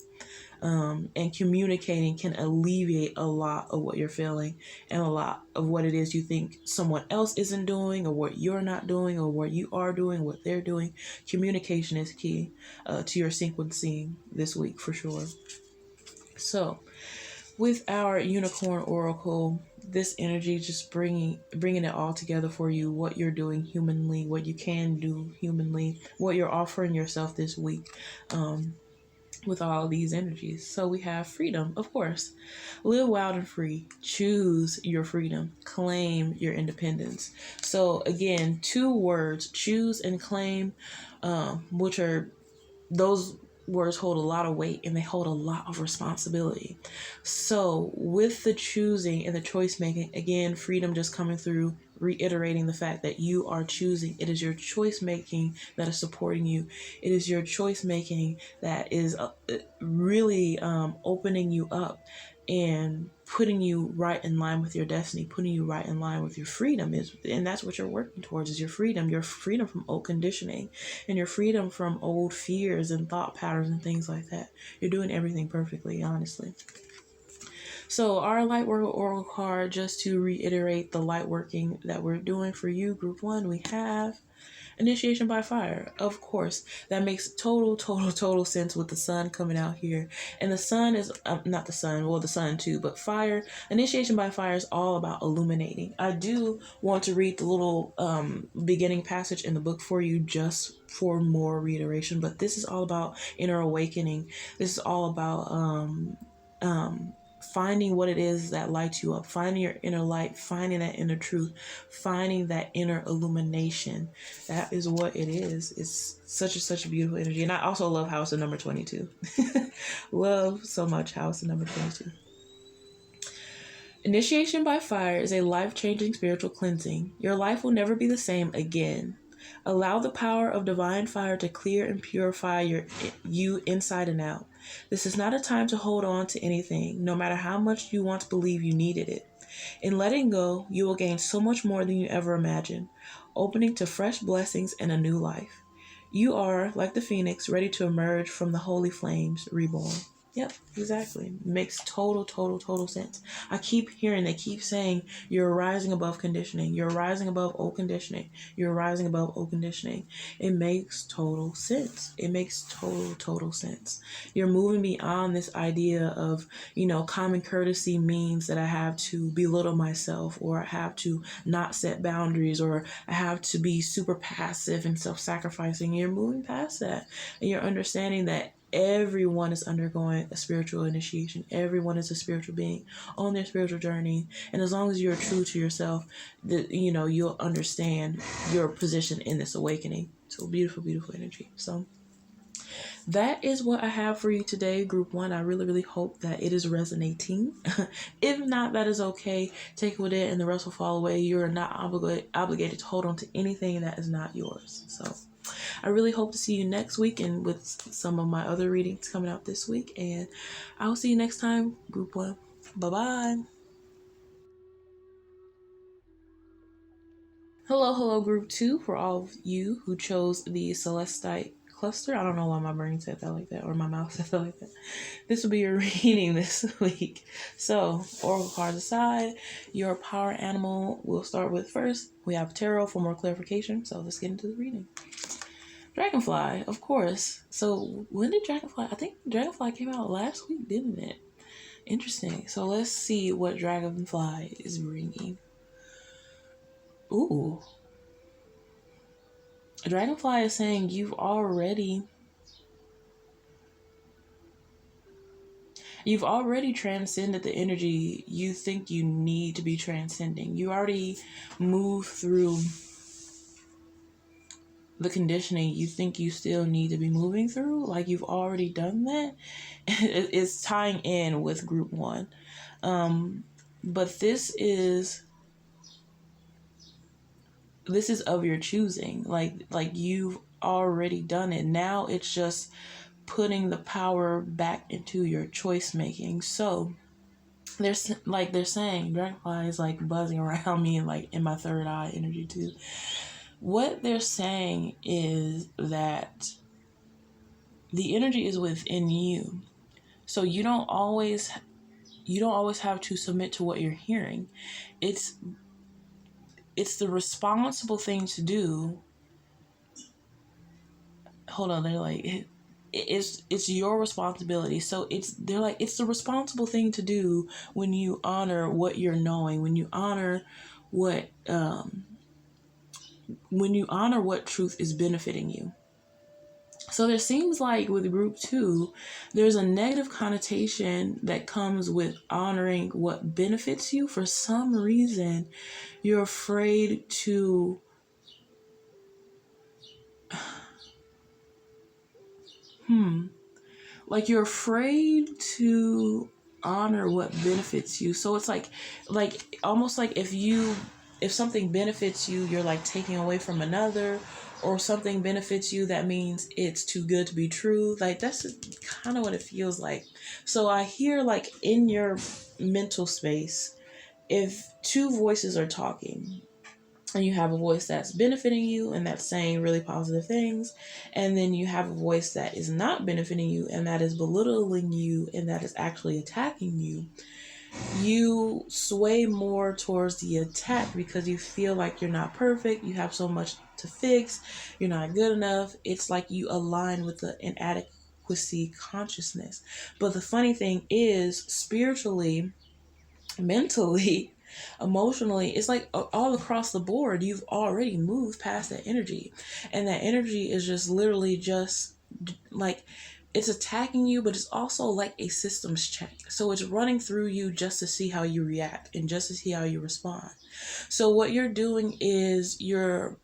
And communicating can alleviate a lot of what you're feeling and a lot of what it is you think someone else isn't doing, or what you're not doing, or what you are doing, what they're doing. Communication is key to your sequencing this week for sure. So With our Unicorn Oracle, this energy just bringing it all together for you, what you're doing humanly, what you can do humanly, what you're offering yourself this week, with all these energies. So we have freedom, of course. Live wild and free. Choose your freedom. Claim your independence. So again, 2 words, choose and claim, which are, those words hold a lot of weight and they hold a lot of responsibility. So with the choosing and the choice making, again, freedom just coming through, reiterating the fact that you are choosing. It is your choice making that is supporting you. It is your choice making that is really opening you up and putting you right in line with your destiny, putting you right in line with your freedom. And that's what you're working towards, is your freedom from old conditioning and your freedom from old fears and thought patterns and things like that. You're doing everything perfectly, honestly. So our Lightworker Oracle card, just to reiterate the light working that we're doing for you, group 1, we have Initiation by Fire. Of course, that makes total sense with the sun coming out here. And the sun is, not the sun, well, the sun too, but fire. Initiation by Fire is all about illuminating. I do want to read the little beginning passage in the book for you, just for more reiteration, but this is all about inner awakening. This is all about finding what it is that lights you up, finding your inner light, finding that inner truth, finding that inner illumination. That is what it is. It's such a beautiful energy. And I also love house of number 22. Love so much house of number 22. Initiation by Fire is a life-changing spiritual cleansing. Your life will never be the same again. Allow the power of divine fire to clear and purify you inside and out. This is not a time to hold on to anything, no matter how much you want to believe you needed it. In letting go, you will gain so much more than you ever imagined, opening to fresh blessings and a new life. You are, like the phoenix, ready to emerge from the holy flames, reborn. Yep, exactly. Makes total sense. I keep hearing, they keep saying, you're rising above conditioning. You're rising above old conditioning. You're rising above old conditioning. It makes total sense. It makes total sense. You're moving beyond this idea of, common courtesy means that I have to belittle myself, or I have to not set boundaries, or I have to be super passive and self-sacrificing. You're moving past that. And you're understanding that everyone is undergoing a spiritual initiation. Everyone is a spiritual being on their spiritual journey. And as long as you're true to yourself, you'll understand your position in this awakening. So beautiful energy. So that is what I have for you today, group 1. I really hope that it is resonating. If not, that is okay. Take it with it and the rest will fall away. You're not obligated to hold on to anything that is not yours. So I really hope to see you next week, and with some of my other readings coming out this week. And I will see you next time, group 1. Bye-bye. Hello, group 2, for all of you who chose the Celestite cluster. I don't know why my brain said that like that, or my mouth said that like that. This will be your reading this week. So, oracle cards aside, your power animal we'll start with first. We have tarot for more clarification, so let's get into the reading. Dragonfly, of course. So when did Dragonfly? I think Dragonfly came out last week, didn't it? Interesting. So let's see what Dragonfly is bringing. Ooh. Dragonfly is saying you've already transcended the energy you think you need to be transcending. You already moved through the conditioning you think you still need to be moving through. Like, you've already done that. It's tying in with group 1. But this is of your choosing. Like you've already done it. Now it's just putting the power back into your choice making. So they're saying, Dragonfly is like buzzing around me and like in my third eye energy too. What they're saying is that the energy is within you. So you don't always have to submit to what you're hearing. It's the responsible thing to do. Hold on, they're like, it's your responsibility. So they're like, it's the responsible thing to do when you honor what you're knowing, when you honor what truth is benefiting you. So there seems like with group 2, there's a negative connotation that comes with honoring what benefits you. For some reason, you're afraid to like you're afraid to honor what benefits you. So it's like almost like if something benefits you, you're like taking away from another, or something benefits you, that means it's too good to be true. Like that's kind of what it feels like. So I hear like in your mental space, if two voices are talking, and you have a voice that's benefiting you and that's saying really positive things, and then you have a voice that is not benefiting you and that is belittling you and that is actually attacking you, you sway more towards the attack because you feel like you're not perfect, you have so much to fix, you're not good enough. It's like you align with the inadequacy consciousness. But the funny thing is, spiritually, mentally, emotionally, it's like all across the board, you've already moved past that energy. And that energy is just literally just like, it's attacking you, but it's also like a systems check. So it's running through you just to see how you react and just to see how you respond. So what you're doing is you're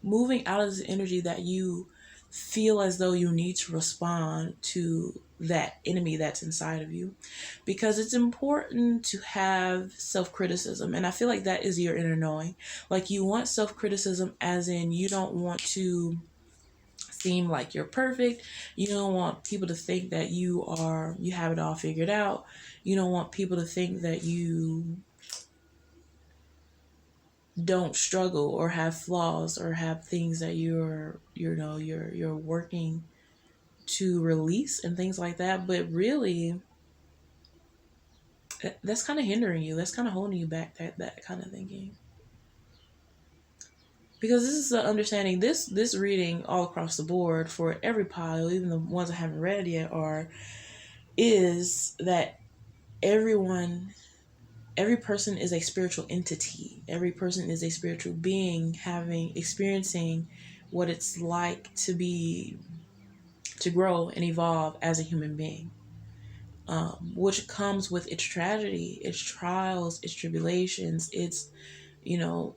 moving out of this energy that you feel as though you need to respond to that enemy that's inside of you, because it's important to have self-criticism. And I feel like that is your inner knowing. Like you want self-criticism as in you don't want to seem like you're perfect. You don't want people to think that you have it all figured out. You don't want people to think that you don't struggle or have flaws or have things that you're working to release and things like that. But really, that's kind of hindering you. That's kind of holding you back, that kind of thinking. Because this is the understanding, this reading all across the board for every pile, even the ones I haven't read yet, is that every person is a spiritual entity. Every person is a spiritual being experiencing what it's like to grow and evolve as a human being. Which comes with its tragedy, its trials, its tribulations, its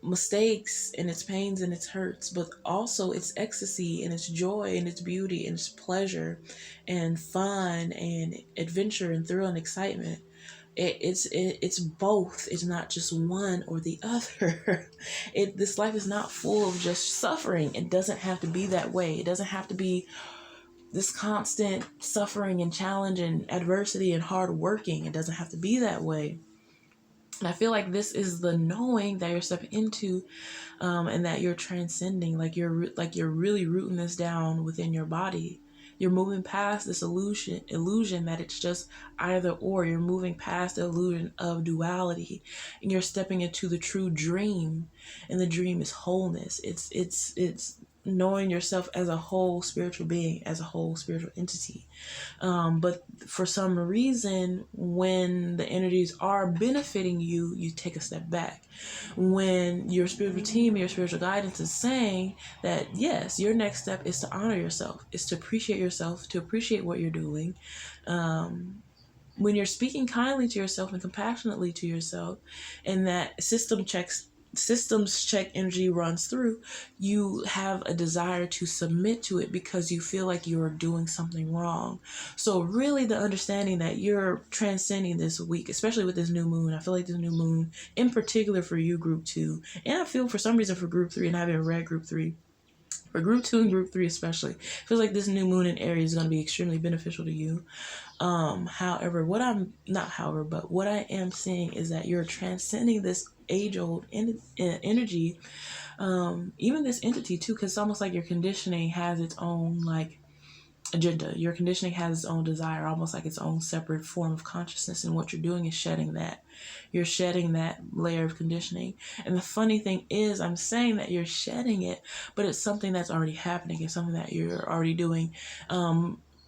mistakes and its pains and its hurts, but also its ecstasy and its joy and its beauty and its pleasure and fun and adventure and thrill and excitement. It's both. It's not just one or the other. This life is not full of just suffering. It doesn't have to be that way. It doesn't have to be this constant suffering and challenge and adversity and hard working. It doesn't have to be that way. And I feel like this is the knowing that you're stepping into, and that you're transcending. Like you're really rooting this down within your body. You're moving past this illusion that it's just either or. You're moving past the illusion of duality, and you're stepping into the true dream. And the dream is wholeness. It's knowing yourself as a whole spiritual being, as a whole spiritual entity. But for some reason, when the energies are benefiting you, you take a step back. When your spiritual team, your spiritual guidance is saying that, yes, your next step is to honor yourself, is to appreciate yourself, to appreciate what you're doing. When you're speaking kindly to yourself and compassionately to yourself, and that systems check energy runs through, you have a desire to submit to it because you feel like you're doing something wrong. So really the understanding that you're transcending this week, especially with this new moon, I feel like this new moon in particular for you, group 2, and I feel for some reason for group 3, and I haven't read group 3, for group 2 and group 3 especially, feels like this new moon in Aries is going to be extremely beneficial to you. However, what I am seeing is that you're transcending this age-old energy, even this entity too, because it's almost like your conditioning has its own like agenda. Your conditioning has its own desire, almost like its own separate form of consciousness, and what you're doing is shedding that. You're shedding that layer of conditioning. And the funny thing is, I'm saying that you're shedding it, but it's something that's already happening. It's something that you're already doing.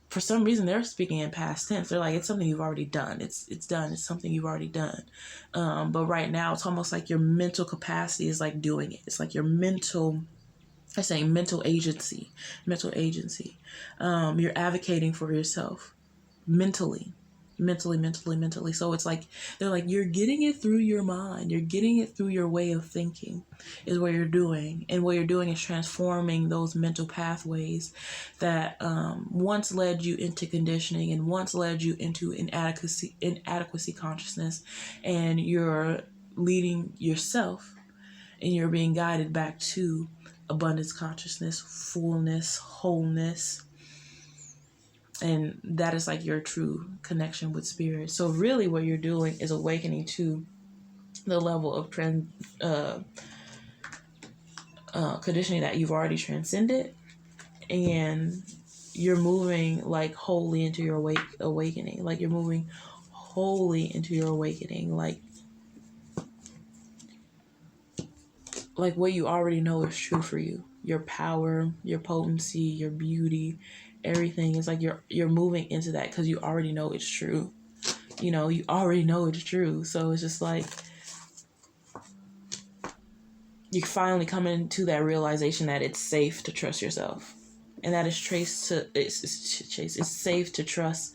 for some reason they're speaking in past tense. They're like, it's something you've already done. It's done. It's something you've already done. But right now it's almost like your mental capacity is like doing it. It's like your mental, I say mental agency. You're advocating for yourself mentally. So it's like, they're like, you're getting it through your mind. You're getting it through your way of thinking is what you're doing. And what you're doing is transforming those mental pathways that once led you into conditioning and once led you into inadequacy consciousness. And you're leading yourself and you're being guided back to abundance consciousness, fullness, wholeness. And that is like your true connection with spirit. So really what you're doing is awakening to the level of conditioning that you've already transcended. And you're moving like wholly into your awakening. Like you're moving wholly into your awakening. Like what you already know is true for you. Your power, your potency, your beauty, everything is like you're moving into that because you already know it's true. You already know it's true. So it's just like you finally come into that realization that it's safe to trust yourself. And that is it's safe to trust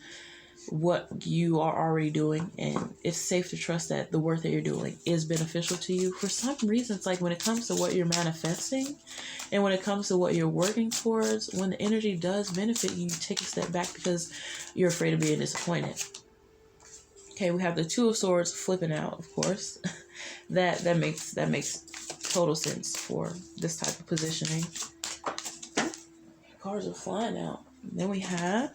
what you are already doing, and it's safe to trust that the work that you're doing is beneficial to you. For some reason, it's like when it comes to what you're manifesting and when it comes to what you're working towards, when the energy does benefit you, you take a step back because you're afraid of being disappointed. Okay, we have the Two of Swords flipping out, of course. that makes total sense for this type of positioning. Cards are flying out. Then we have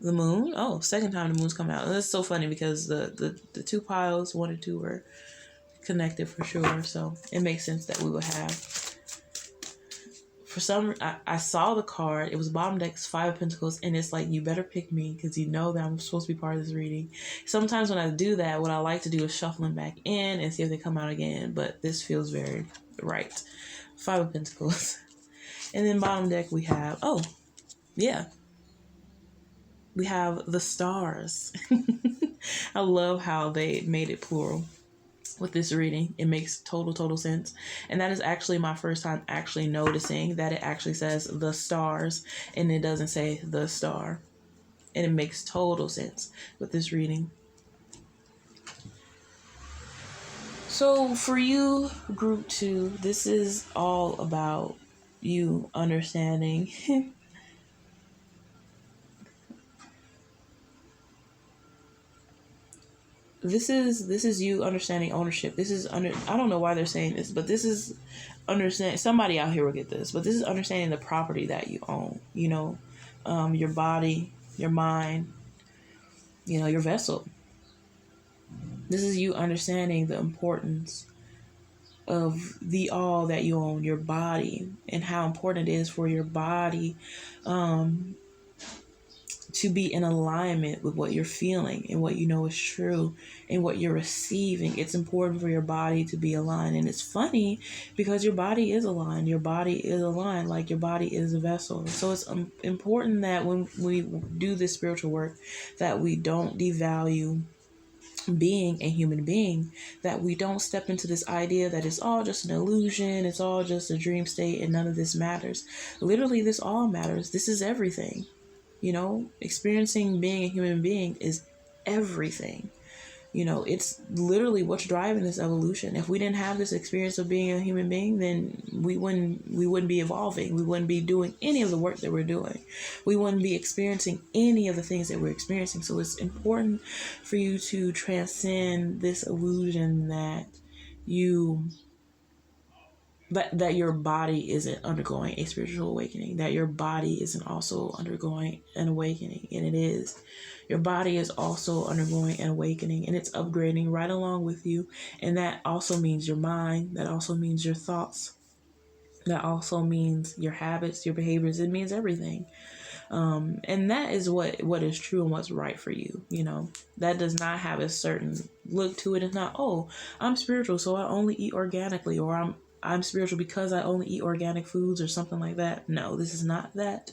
the moon. Oh, second time the moon's come out. And it's so funny because the two piles, 1 and 2, were connected for sure. So it makes sense that we would have. For some, I saw the card. It was bottom deck's 5 of Pentacles, and it's like, you better pick me because you know that I'm supposed to be part of this reading. Sometimes when I do that, what I like to do is shuffle them back in and see if they come out again. But this feels very right. 5 of Pentacles. And then bottom deck we have, oh, yeah. We have the stars. I love how they made it plural with this reading. It makes total sense. And that is actually my first time actually noticing that it actually says the stars and it doesn't say the star. And it makes total sense with this reading. So for you, group 2, this is all about you understanding This is you understanding ownership. I don't know why they're saying this, but this is understanding. Somebody out here will get this, but this is understanding the property that you own. Your body, your mind, your vessel. This is you understanding the importance of the all that you own, your body, and how important it is for your body to be in alignment with what you're feeling and what you know is true and what you're receiving. It's important for your body to be aligned. And it's funny because your body is aligned. Your body is aligned, like your body is a vessel. So it's important that when we do this spiritual work, that we don't devalue being a human being, that we don't step into this idea that it's all just an illusion, it's all just a dream state, and none of this matters. Literally, this all matters. This is everything. Experiencing being a human being is everything. It's literally what's driving this evolution. If we didn't have this experience of being a human being, then we wouldn't be evolving. We wouldn't be doing any of the work that we're doing. We wouldn't be experiencing any of the things that we're experiencing. So it's important for you to transcend this illusion that that your body isn't undergoing a spiritual awakening, that your body isn't also undergoing an awakening, and it is. Your body is also undergoing an awakening, and it's upgrading right along with you, and that also means your mind, that also means your thoughts, that also means your habits, your behaviors. It means everything. And that is what is true and what's right for you. That does not have a certain look to it. It's not, oh, I'm spiritual, so I only eat organically, or I'm spiritual because I only eat organic foods or something like that. No, this is not that.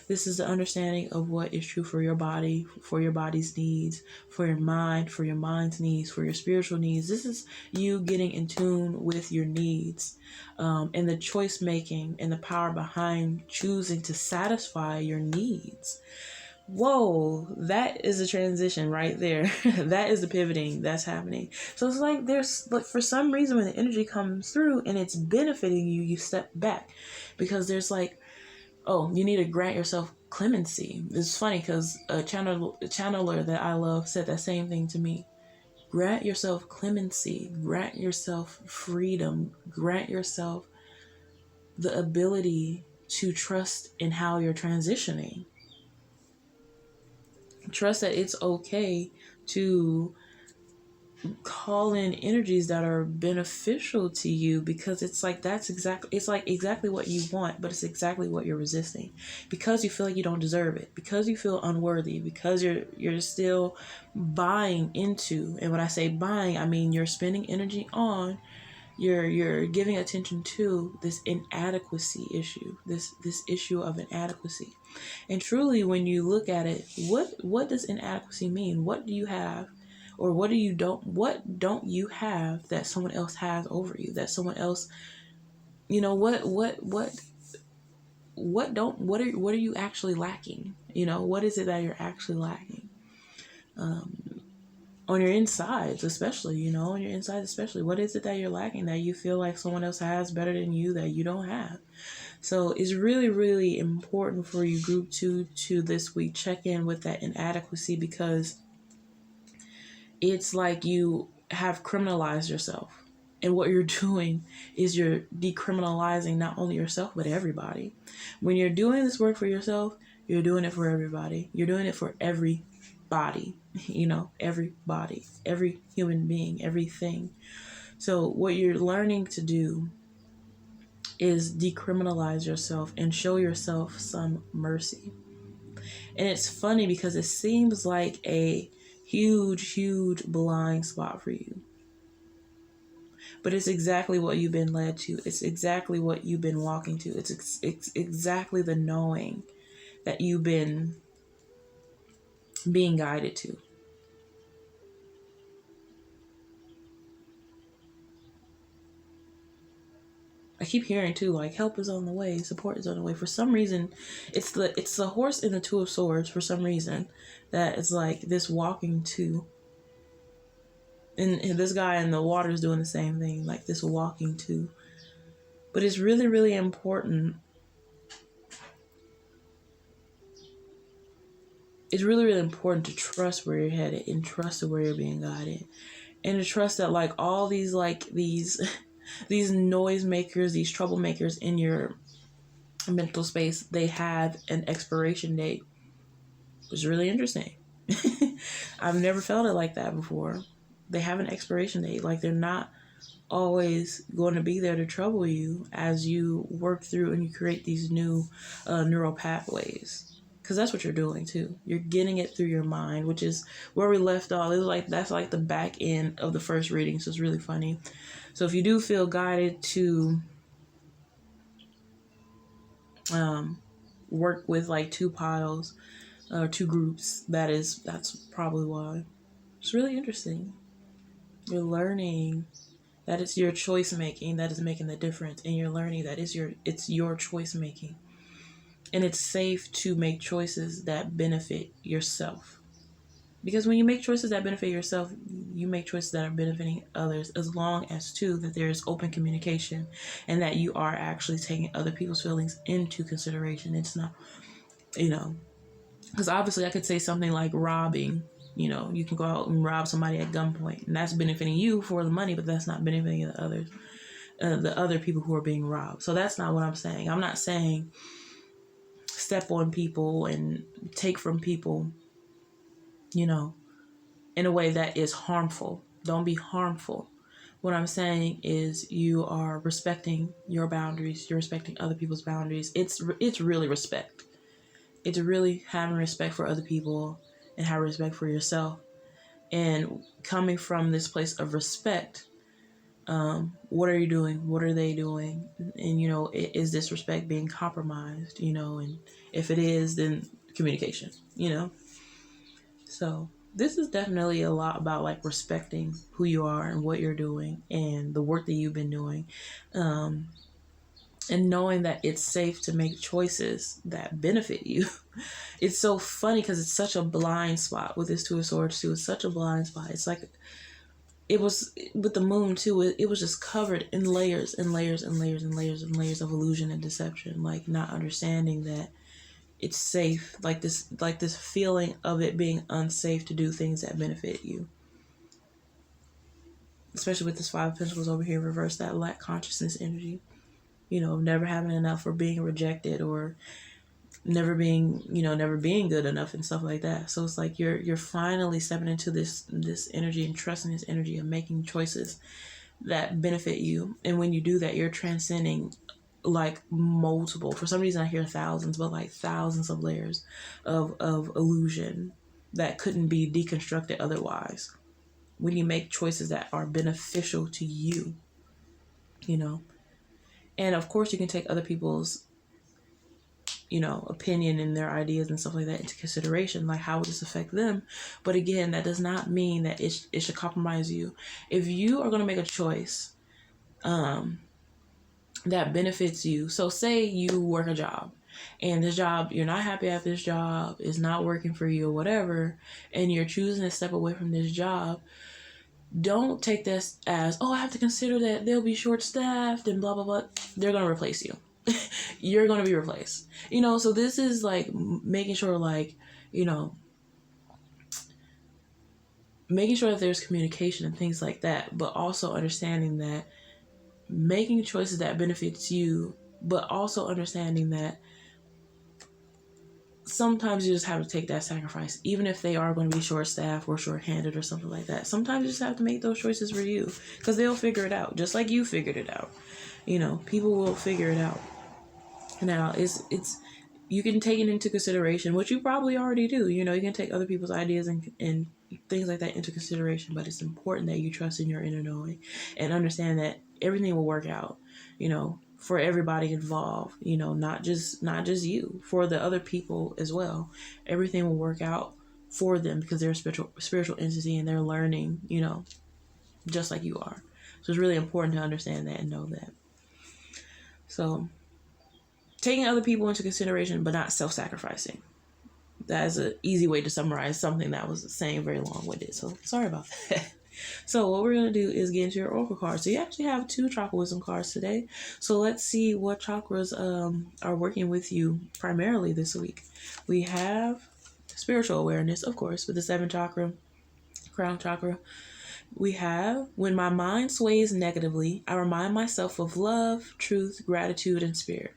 This is the understanding of what is true for your body, for your body's needs, for your mind, for your mind's needs, for your spiritual needs. This is you getting in tune with your needs, and the choice making and the power behind choosing to satisfy your needs. Whoa, that is a transition right there. That is the pivoting that's happening. So it's like there's like for some reason when the energy comes through and it's benefiting you, you step back because there's like, oh, you need to grant yourself clemency. It's funny because a channeler that I love said that same thing to me. Grant yourself clemency, grant yourself freedom, grant yourself the ability to trust in how you're transitioning. Trust that it's okay to call in energies that are beneficial to you, because it's like it's like exactly what you want, but it's exactly what you're resisting because you feel like you don't deserve it, because you feel unworthy, because you're still buying into, and when I say buying, I mean you're spending energy on, you're giving attention to this inadequacy issue, this issue of inadequacy. And truly, when you look at it, what does inadequacy mean? What do you have, or what don't you have that someone else has over you? That someone else, what are you actually lacking? What is it that you're actually lacking? On your insides, especially, on your insides, especially, what is it that you're lacking that you feel like someone else has better than you that you don't have? So it's really, really important for you, group 2, to this week check in with that inadequacy, because it's like you have criminalized yourself. And what you're doing is you're decriminalizing not only yourself, but everybody. When you're doing this work for yourself, you're doing it for everybody. You're doing it for everybody, everybody, every human being, everything. So what you're learning to do is decriminalize yourself and show yourself some mercy. And it's funny because it seems like a huge blind spot for you. But it's exactly what you've been led to. It's exactly what you've been walking to. It's exactly the knowing that you've been being guided to. I keep hearing too, like, help is on the way, support is on the way. For some reason, it's the horse in the Two of Swords. For some reason, that it's like this walking to. And this guy in the water is doing the same thing, like this walking to. But it's really, really important. It's really, really important to trust where you're headed and trust where you're being guided. And to trust that, like, all these, like, these noise makers, these troublemakers in your mental space, they have an expiration date. It's really interesting. I've never felt it like that before. They have an expiration date. Like, they're not always going to be there to trouble you as you work through and you create these new neural pathways. Because that's what you're doing too. You're getting it through your mind, which is where we left off. It was like that's like the back end of the first reading, so it's really funny. So if you do feel guided to work with like two piles or two groups, that's probably why. It's really interesting. You're learning that it's your choice making that is making the difference, and you're learning that it's your choice making. And it's safe to make choices that benefit yourself. Because when you make choices that benefit yourself, you make choices that are benefiting others, as long as, too, that there is open communication and that you are actually taking other people's feelings into consideration. It's not, because obviously I could say something like robbing. You can go out and rob somebody at gunpoint, and that's benefiting you for the money, but that's not benefiting the others, the other people who are being robbed. So that's not what I'm saying. I'm not saying step on people and take from people, in a way that is harmful. Don't be harmful. What I'm saying is you are respecting your boundaries. You're respecting other people's boundaries. It's really respect. It's really having respect for other people and having respect for yourself. And coming from this place of respect, What are you doing? What are they doing? And, you know, is this respect being compromised? You know, and if it is, then communication, you know? So this is definitely a lot about like respecting who you are and what you're doing and the work that you've been doing. And knowing that it's safe to make choices that benefit you. It's so funny because it's such a blind spot with this Two of Swords too. It's such a blind spot. It's like, it was with the moon too. It was just covered in layers and layers and layers and layers and layers of illusion and deception. Like not understanding that it's safe. Like this feeling of it being unsafe to do things that benefit you. Especially with this Five of Pentacles over here, reverse that lack consciousness energy. You know, never having enough or being rejected or never being good enough and stuff like that. So it's like you're finally stepping into this energy and trusting this energy and making choices that benefit you. And when you do that, you're transcending like multiple, for some reason I hear thousands, but like thousands of layers of illusion that couldn't be deconstructed otherwise. When you make choices that are beneficial to you, you know. And of course you can take other people's, you know, opinion and their ideas and stuff like that into consideration, like how would this affect them? But again, that does not mean that it should compromise you. If you are going to make a choice that benefits you, so say you work a job and this job, you're not happy at this job, is not working for you or whatever, and you're choosing to step away from this job, don't take this as, oh, I have to consider that they'll be short-staffed and blah, blah, blah. They're going to replace you. You're going to be replaced. You know, so this is like making sure, like, you know, making sure that there's communication and things like that, but also understanding that making choices that benefits you, but also understanding that sometimes you just have to take that sacrifice, even if they are going to be short-staffed or short-handed or something like that. Sometimes you just have to make those choices for you because they'll figure it out, just like you figured it out. You know, people will figure it out. Now, it's you can take it into consideration, which you probably already do. You know, you can take other people's ideas and things like that into consideration, but it's important that you trust in your inner knowing and understand that everything will work out, you know, for everybody involved, you know, not just you, for the other people as well. Everything will work out for them because they're a spiritual entity and they're learning, you know, just like you are. So it's really important to understand that and know that. So taking other people into consideration, but not self-sacrificing. That is an easy way to summarize something that was saying very long-winded. So sorry about that. So what we're going to do is get into your Oracle cards. So you actually have 2 Chakra Wisdom cards today. So let's see what chakras are working with you primarily this week. We have spiritual awareness, of course, with the 7th chakra, crown chakra. We have, when my mind sways negatively, I remind myself of love, truth, gratitude, and spirit.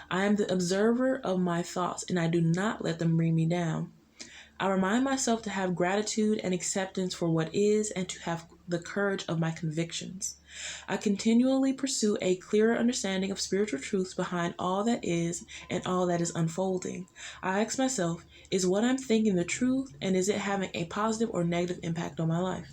I am the observer of my thoughts, and I do not let them bring me down. I remind myself to have gratitude and acceptance for what is and to have the courage of my convictions. I continually pursue a clearer understanding of spiritual truths behind all that is and all that is unfolding. I ask myself, is what I'm thinking the truth, and is it having a positive or negative impact on my life?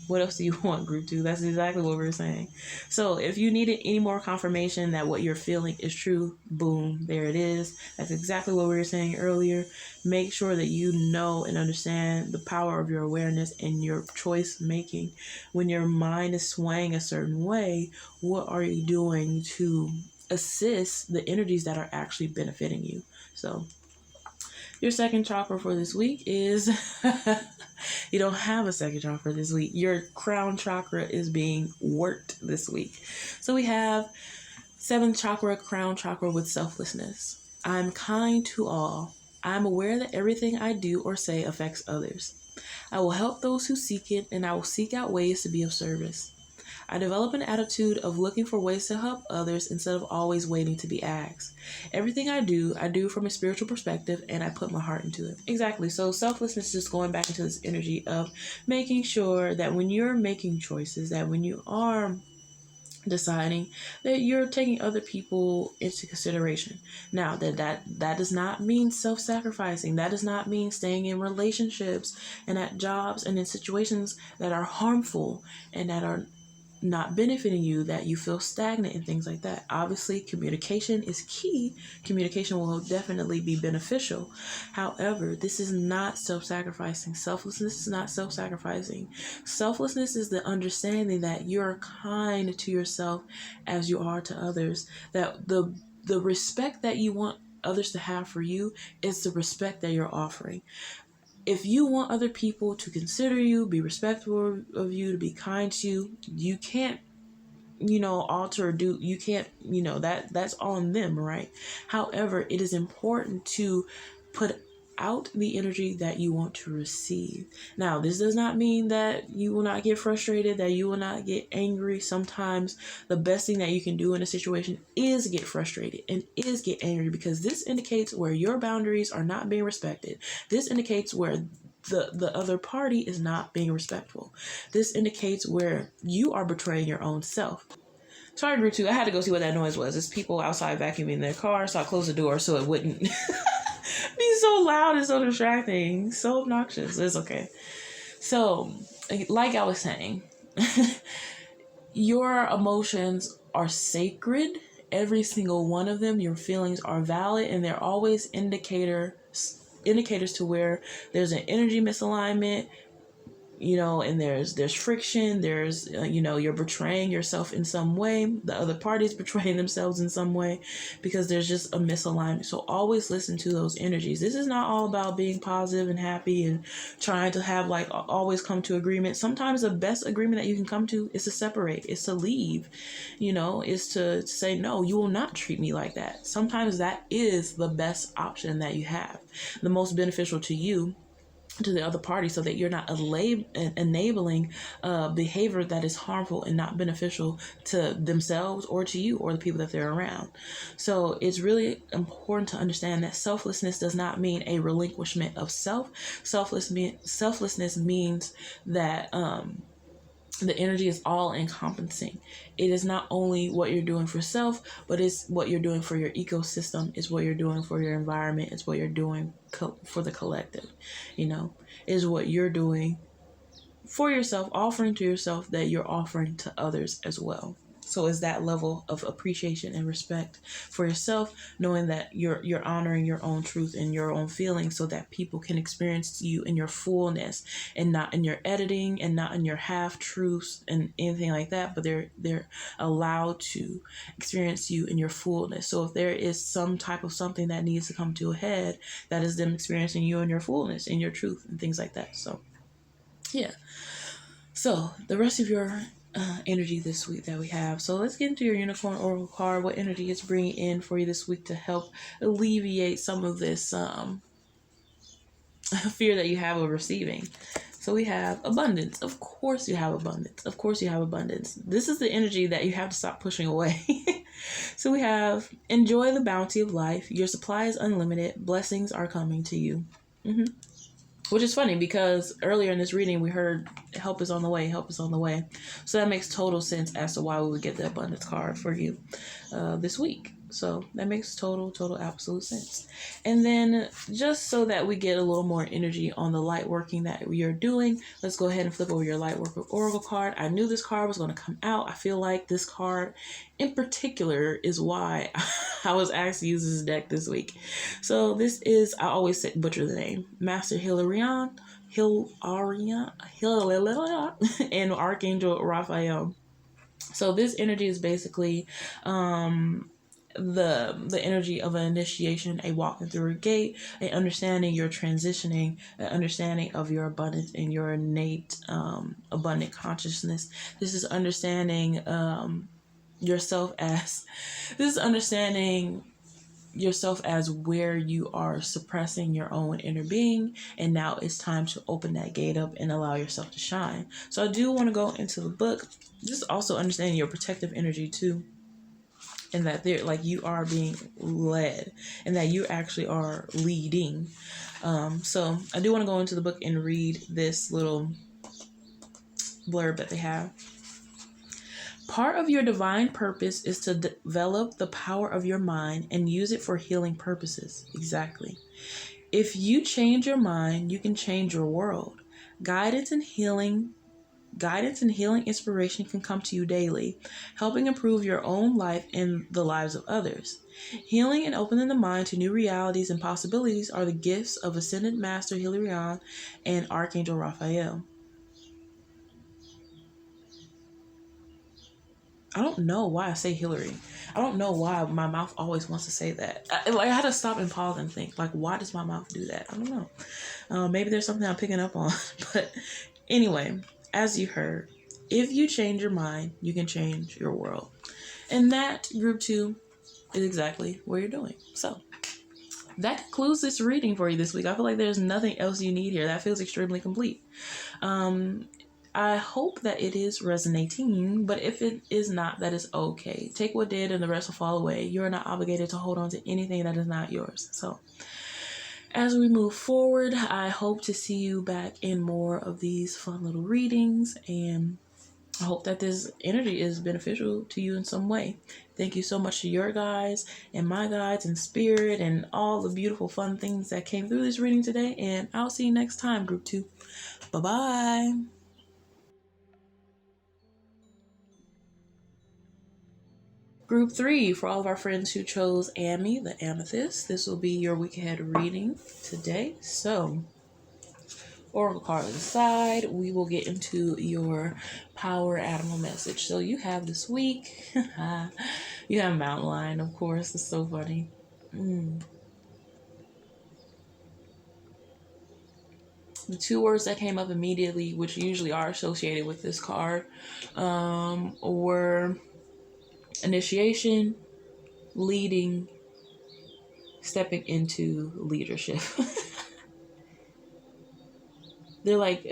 What else do you want, group 2? That's exactly what we're saying. So if you needed any more confirmation that what you're feeling is true, boom, there it is. That's exactly what we were saying earlier. Make sure that you know and understand the power of your awareness and your choice making. When your mind is swaying a certain way, what are you doing to assist the energies that are actually benefiting you? So your 2nd chakra for this week is you don't have a 2nd chakra this week. Your crown chakra is being worked this week. So we have 7th chakra, crown chakra with selflessness. I'm kind to all. I'm aware that everything I do or say affects others. I will help those who seek it, and I will seek out ways to be of service. I develop an attitude of looking for ways to help others instead of always waiting to be asked. Everything I do from a spiritual perspective, and I put my heart into it. Exactly. So selflessness is just going back into this energy of making sure that when you're making choices, that when you are deciding that you're taking other people into consideration. Now, that does not mean self-sacrificing. That does not mean staying in relationships and at jobs and in situations that are harmful and that are not benefiting you, that you feel stagnant and things like that. Obviously, communication is key. Communication will definitely be beneficial. However, this is not self-sacrificing. Selflessness is not self-sacrificing. Selflessness is the understanding that you're kind to yourself as you are to others. That the respect that you want others to have for you is the respect that you're offering. If you want other people to consider you, be respectful of you, to be kind to you, you can't, alter or do, you can't, that's on them, right? However, it is important to put out the energy that you want to receive. Now, this does not mean that you will not get frustrated, that you will not get angry. Sometimes the best thing that you can do in a situation is get frustrated and is get angry, because this indicates where your boundaries are not being respected. This indicates where the other party is not being respectful. This indicates where you are betraying your own self. Sorry, Group 2, I had to go see what that noise was. It's people outside vacuuming their car, so I closed the door so it wouldn't be so loud and so distracting, so obnoxious. It's okay. So, like I was saying, your emotions are sacred. Every single one of them, your feelings are valid, and they're always indicators to where there's an energy misalignment, and there's friction, there's, you're betraying yourself in some way, the other party's betraying themselves in some way, because there's just a misalignment. So always listen to those energies. This is not all about being positive and happy and trying to have always come to agreement. Sometimes the best agreement that you can come to is to separate, is to leave, is to say, no, you will not treat me like that. Sometimes that is the best option that you have, the most beneficial to you, to the other party, so that you're not enabling behavior that is harmful and not beneficial to themselves or to you or the people that they're around. So it's really important to understand that selflessness does not mean a relinquishment of self. Selflessness means that the energy is all encompassing. It is not only what you're doing for self, but it's what you're doing for your ecosystem. It's what you're doing for your environment. It's what you're doing for the collective. Is what you're doing for yourself, offering to yourself, that you're offering to others as well. So it's that level of appreciation and respect for yourself, knowing that you're honoring your own truth and your own feelings, so that people can experience you in your fullness, and not in your editing, and not in your half truths and anything like that, but they're allowed to experience you in your fullness. So if there is some type of something that needs to come to a head, that is them experiencing you in your fullness, in your truth, and things like that. So yeah. So the rest of your energy this week that we have. So let's get into your Unicorn Oracle card. What energy is bringing in for you this week to help alleviate some of this fear that you have of receiving? So we have abundance. Of course you have abundance. Of course you have abundance. This is the energy that you have to stop pushing away. So we have enjoy the bounty of life. Your supply is unlimited. Blessings are coming to you. Which is funny, because earlier in this reading we heard help is on the way, help is on the way. So that makes total sense as to why we would get the abundance card for you this week. So that makes total absolute sense. And then just so that we get a little more energy on the light working that we are doing, let's go ahead and flip over your Lightworker Oracle card. I knew this card was going to come out. I feel like this card in particular is why I was asked to use this deck this week. So this is, I always butcher the name, Master Hilarion, and Archangel Raphael. So this energy is basically the energy of an initiation, a walking through a gate, a understanding you're transitioning, an understanding of your abundance and your innate abundant consciousness. This is understanding yourself as where you are suppressing your own inner being, and now it's time to open that gate up and allow yourself to shine. So I do want to go into the book, just also understanding your protective energy too, and that you are being led, and that you actually are leading. So I do want to go into the book and read this little blurb that they have. Part of your divine purpose is to develop the power of your mind and use it for healing purposes. Exactly. If you change your mind, you can change your world. Guidance and healing inspiration can come to you daily, helping improve your own life and the lives of others. Healing and opening the mind to new realities and possibilities are the gifts of Ascended Master Hilarion and Archangel Raphael. I don't know why I say Hillary. I don't know why my mouth always wants to say that. I had to stop and pause and think, like, why does my mouth do that? I don't know. Maybe there's something I'm picking up on. But anyway, as you heard, if you change your mind, you can change your world. And that, group 2, is exactly what you're doing. So that concludes this reading for you this week. I feel like there's nothing else you need here. That feels extremely complete. I hope that it is resonating, but if it is not, that is okay. Take what did and the rest will fall away. You're not obligated to hold on to anything that is not yours. So as we move forward, I hope to see you back in more of these fun little readings, and I hope that this energy is beneficial to you in some way. Thank you so much to your guides and my guides and spirit and all the beautiful fun things that came through this reading today, and I'll see you next time, group 2. Bye-bye. Group 3, for all of our friends who chose Amy, the Amethyst, this will be your week ahead reading today. So, Oracle card aside, we will get into your power animal message. So you have this week, you have Mountain Lion, of course. It's so funny. The 2 words that came up immediately, which usually are associated with this card, were initiation, leading, stepping into leadership. They're like,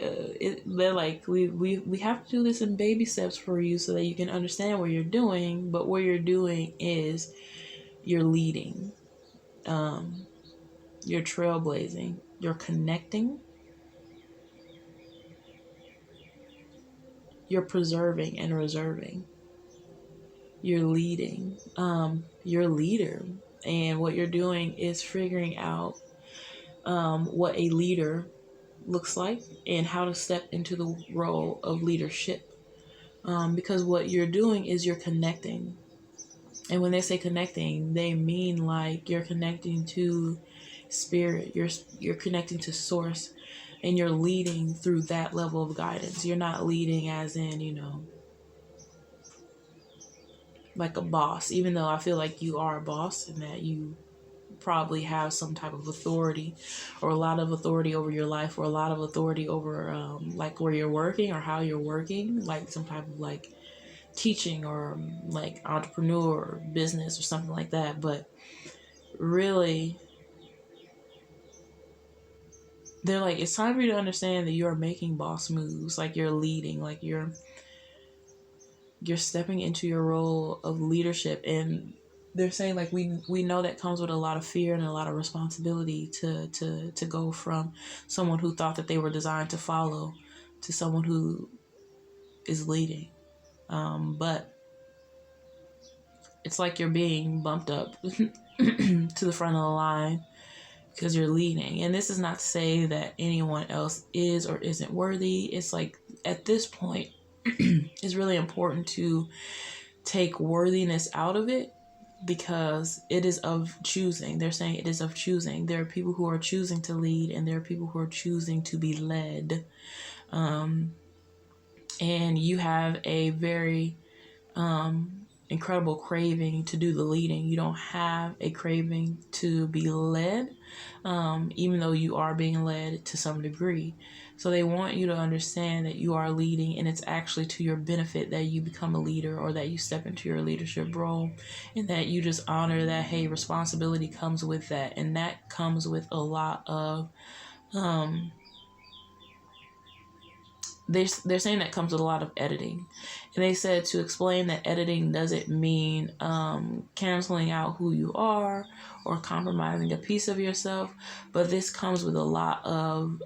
we have to do this in baby steps for you so that you can understand what you're doing. But what you're doing is you're leading, you're trailblazing, you're connecting, you're preserving and reserving. You're leading, you're a leader, and what you're doing is figuring out what a leader looks like and how to step into the role of leadership, because what you're doing is you're connecting. And when they say connecting, they mean like you're connecting to spirit, you're connecting to source, and you're leading through that level of guidance. You're not leading as in, like a boss, even though I feel like you are a boss and that you probably have some type of authority or a lot of authority over your life, or a lot of authority over like where you're working or how you're working, like some type of like teaching or like entrepreneur or business or something like that. But really, they're like, it's time for you to understand that you're making boss moves, like you're leading, like you're stepping into your role of leadership. And they're saying like we know that comes with a lot of fear and a lot of responsibility to go from someone who thought that they were designed to follow to someone who is leading. But it's like you're being bumped up to the front of the line because you're leading. And this is not to say that anyone else is or isn't worthy. It's like at this point, it's really important to take worthiness out of it, because it is of choosing. They're saying it is of choosing. There are people who are choosing to lead, and there are people who are choosing to be led. And you have a very incredible craving to do the leading. You don't have a craving to be led, even though you are being led to some degree. So they want you to understand that you are leading, and it's actually to your benefit that you become a leader or that you step into your leadership role, and that you just honor that, hey, responsibility comes with that. And that comes with a lot of they're saying that comes with a lot of editing. And they said to explain that editing doesn't mean canceling out who you are or compromising a piece of yourself, but this comes with a lot of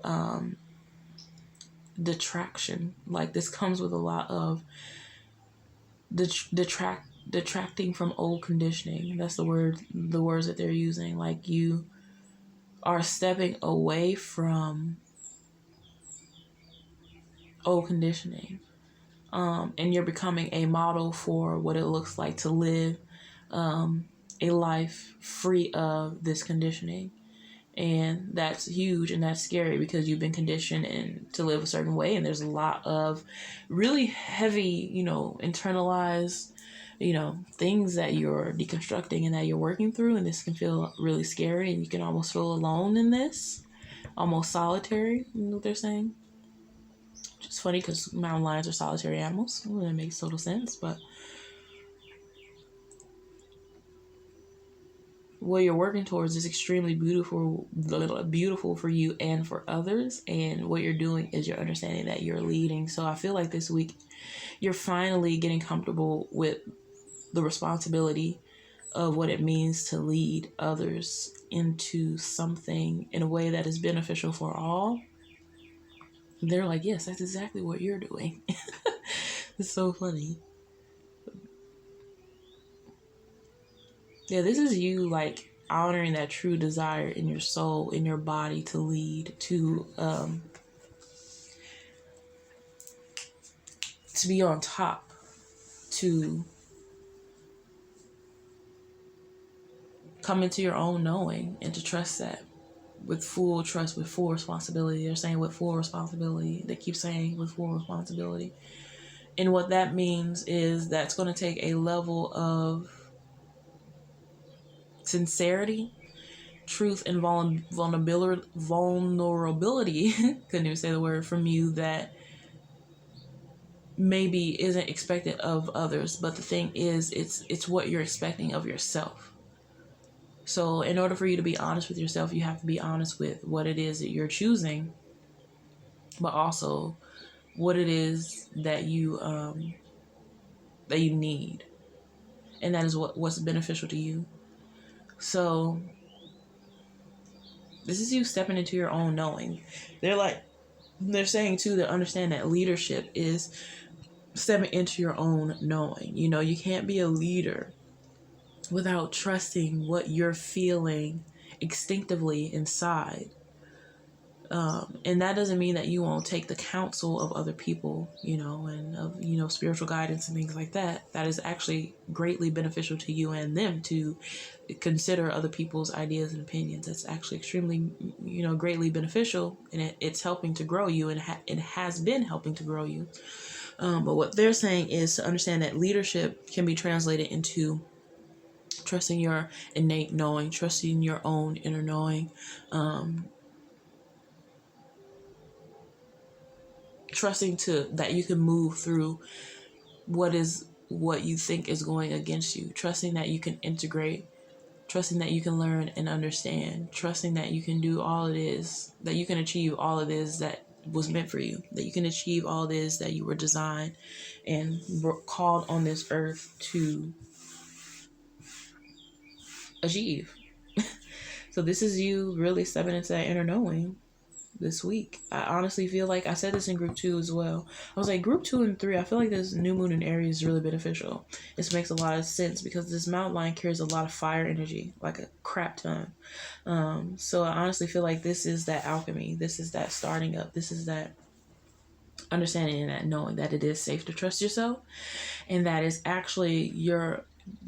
detraction. Like this comes with a lot of detracting from old conditioning. That's the words that they're using. Like, you are stepping away from old conditioning, and you're becoming a model for what it looks like to live a life free of this conditioning. And that's huge, and that's scary, because you've been conditioned to live a certain way, and there's a lot of really heavy, internalized, things that you're deconstructing and that you're working through, and this can feel really scary, and you can almost feel alone in this, almost solitary. You know what they're saying? Which is funny, because mountain lions are solitary animals. Well, that makes total sense, but what you're working towards is extremely beautiful for you and for others. And what you're doing is you're understanding that you're leading. So I feel like this week you're finally getting comfortable with the responsibility of what it means to lead others into something in a way that is beneficial for all. They're like, yes, that's exactly what you're doing. It's so funny. Yeah, this is you, like, honoring that true desire in your soul, in your body, to lead, to be on top, to come into your own knowing, and to trust that with full trust, with full responsibility. They're saying with full responsibility. They keep saying with full responsibility. And what that means is that's going to take a level of sincerity, truth, and vulnerability couldn't even say the word, from you, that maybe isn't expected of others. But the thing is, it's what you're expecting of yourself. So in order for you to be honest with yourself, you have to be honest with what it is that you're choosing, but also what it is that you need, and that is what's beneficial to you. So this is you stepping into your own knowing. They're saying too, to understand that leadership is stepping into your own knowing. You can't be a leader without trusting what you're feeling instinctively inside. And that doesn't mean that you won't take the counsel of other people, and of, spiritual guidance and things like that. That is actually greatly beneficial to you and them, to consider other people's ideas and opinions. That's actually extremely, greatly beneficial, and it's helping to grow you, and it has been helping to grow you. But what they're saying is to understand that leadership can be translated into trusting your innate knowing, trusting your own inner knowing, trusting that you can move through what you think is going against you, trusting that you can integrate, trusting that you can learn and understand, trusting that you can do all it is, that you can achieve all it is that was meant for you, that you can achieve all it is that you were designed and were called on this earth to achieve. So this is you really stepping into that inner knowing this week. I honestly feel like, I said this in group 2 as well. I was like, group 2 and 3, I feel like this new moon in Aries is really beneficial. This makes a lot of sense, because this mountain lion carries a lot of fire energy, like a crap ton. So I honestly feel like this is that alchemy. This is that starting up. This is that understanding and that knowing that it is safe to trust yourself, and that is actually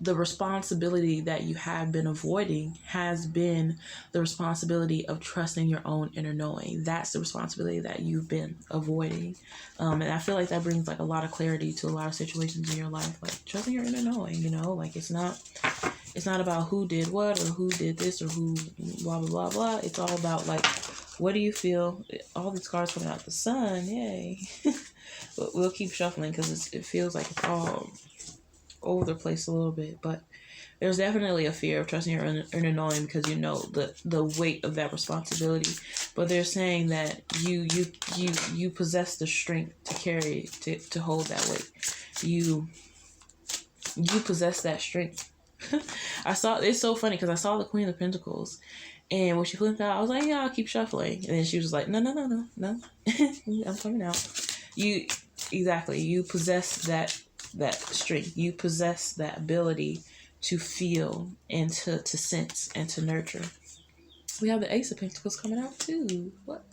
the responsibility that you have been avoiding has been the responsibility of trusting your own inner knowing. That's the responsibility that you've been avoiding. And I feel like that brings like a lot of clarity to a lot of situations in your life, like trusting your inner knowing, like it's not about who did what or who did this or who blah, blah, blah, blah. It's all about like, what do you feel? All these cards coming out the sun. Yay. But we'll keep shuffling, because it feels like it's all over the place a little bit, but there's definitely a fear of trusting your inner knowing, because the weight of that responsibility. But they're saying that you possess the strength to carry, to hold that weight. You possess that strength. It's so funny, because I saw the Queen of Pentacles, and when she flipped out, I was like, yeah, I'll keep shuffling, and then she was like, no, I'm coming out. You possess that strength. You possess that ability to feel and to sense and to nurture. We have the Ace of Pentacles coming out too. What?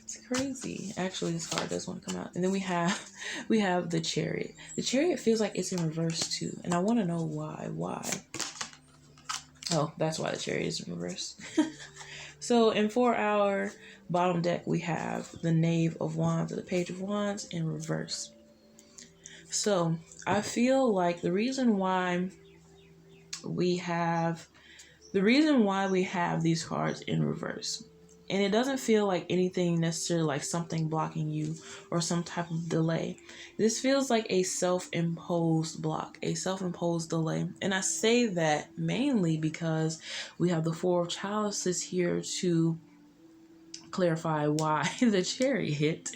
It's crazy. Actually, this card does want to come out. And then we have the Chariot. The Chariot feels like it's in reverse too. And I want to know why. Why? Oh, that's why the Chariot is in reverse. So in 4-hour bottom deck, we have the Knave of Wands or the Page of Wands in reverse. So I feel like the reason why we have these cards in reverse, and it doesn't feel like anything necessarily like something blocking you or some type of delay. This feels like a self-imposed block, a self-imposed delay. And I say that mainly because we have the Four of Chalices here to clarify why the Chariot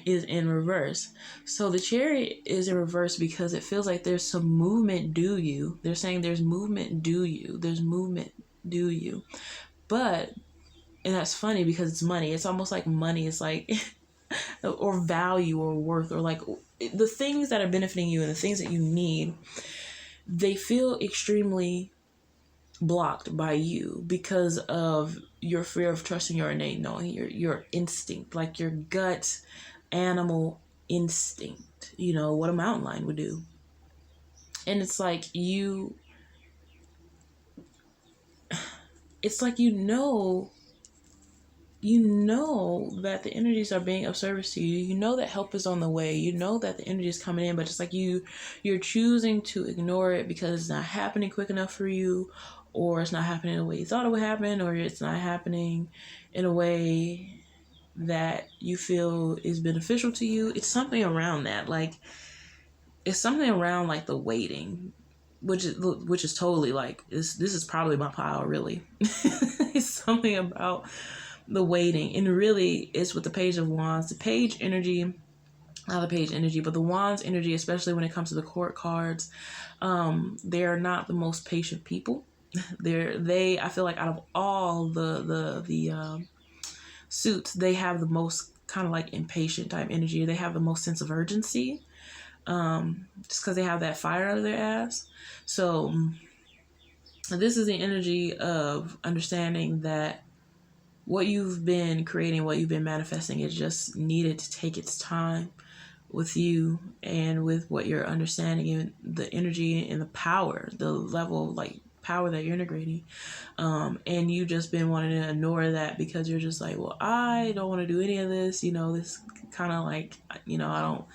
is in reverse. So the Chariot is in reverse because it feels like there's some movement due you. They're saying there's movement due you. There's movement due you. But, and that's funny because it's money. It's almost like money is like, or value or worth, or like the things that are benefiting you and the things that you need, they feel extremely blocked by you because of your fear of trusting your innate knowing, your instinct, like your gut animal instinct, you know, what a mountain lion would do. And it's like it's like you know that the energies are being of service to you. You know that help is on the way. You know that the energy is coming in, but it's like you're choosing to ignore it because it's not happening quick enough for you, or it's not happening in the way you thought it would happen, or it's not happening in a way that you feel is beneficial to you. It's something around that. Like, it's something around like the waiting, which is totally like, this is probably my pile, really. It's something about the waiting, and really it's with the Page of Wands, the page energy, not the page energy, but the Wands energy, especially when it comes to the court cards. They are not the most patient people. I feel like out of all the suits, they have the most kind of like impatient type energy. They have the most sense of urgency, just because they have that fire under their ass. So this is the energy of understanding that what you've been creating, what you've been manifesting, is just needed to take its time with you and with what you're understanding and the energy and the power, the level of like power that you're integrating. And you just been wanting to ignore that because you're just like, well, I don't want to do any of this. You know, this kind of like, you know,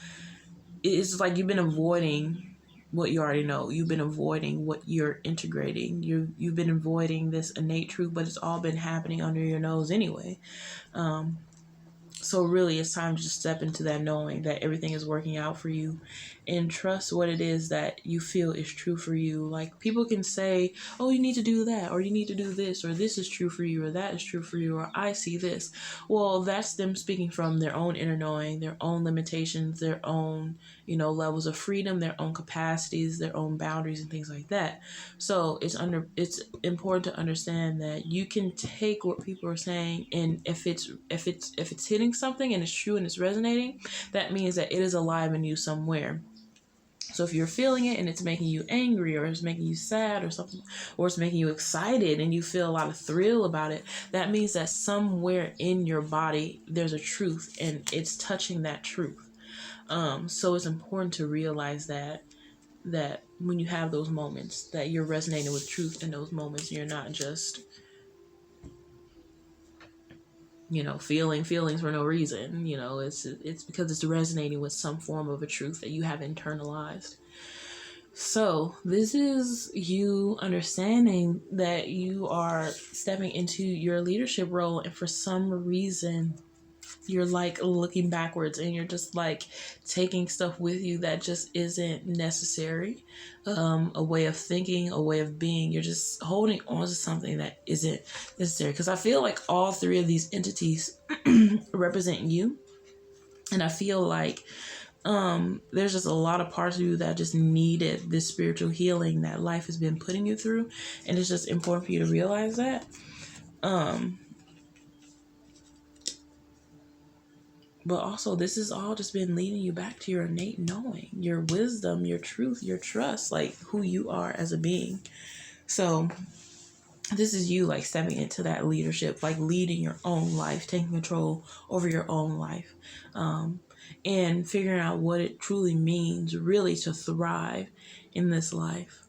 it's like you've been avoiding what you already know. You've been avoiding what you're integrating. You've been avoiding this innate truth, but it's all been happening under your nose anyway. So really it's time to just step into that knowing that everything is working out for you, and trust what it is that you feel is true for you. Like, people can say, oh, you need to do that, or you need to do this, or this is true for you, or that is true for you, or I see this. Well, that's them speaking from their own inner knowing, their own limitations, their own, you know, levels of freedom, their own capacities, their own boundaries and things like that. So it's important to understand that you can take what people are saying, and if it's hitting something and it's true and it's resonating, that means that it is alive in you somewhere. So if you're feeling it and it's making you angry, or it's making you sad or something, or it's making you excited and you feel a lot of thrill about it, that means that somewhere in your body there's a truth and it's touching that truth. So it's important to realize that when you have those moments, that you're resonating with truth in those moments. You're not just, you know, feeling feelings for no reason. You know, it's because it's resonating with some form of a truth that you have internalized. So this is you understanding that you are stepping into your leadership role, and for some reason you're like looking backwards and you're just like taking stuff with you that just isn't necessary. A way of thinking, a way of being. You're just holding on to something that isn't necessary. Because I feel like all three of these entities represent you. And I feel like there's just a lot of parts of you that just needed this spiritual healing that life has been putting you through. And it's just important for you to realize that. But also, this has all just been leading you back to your innate knowing, your wisdom, your truth, your trust, like who you are as a being. So this is you like stepping into that leadership, like leading your own life, taking control over your own life, and figuring out what it truly means really to thrive in this life,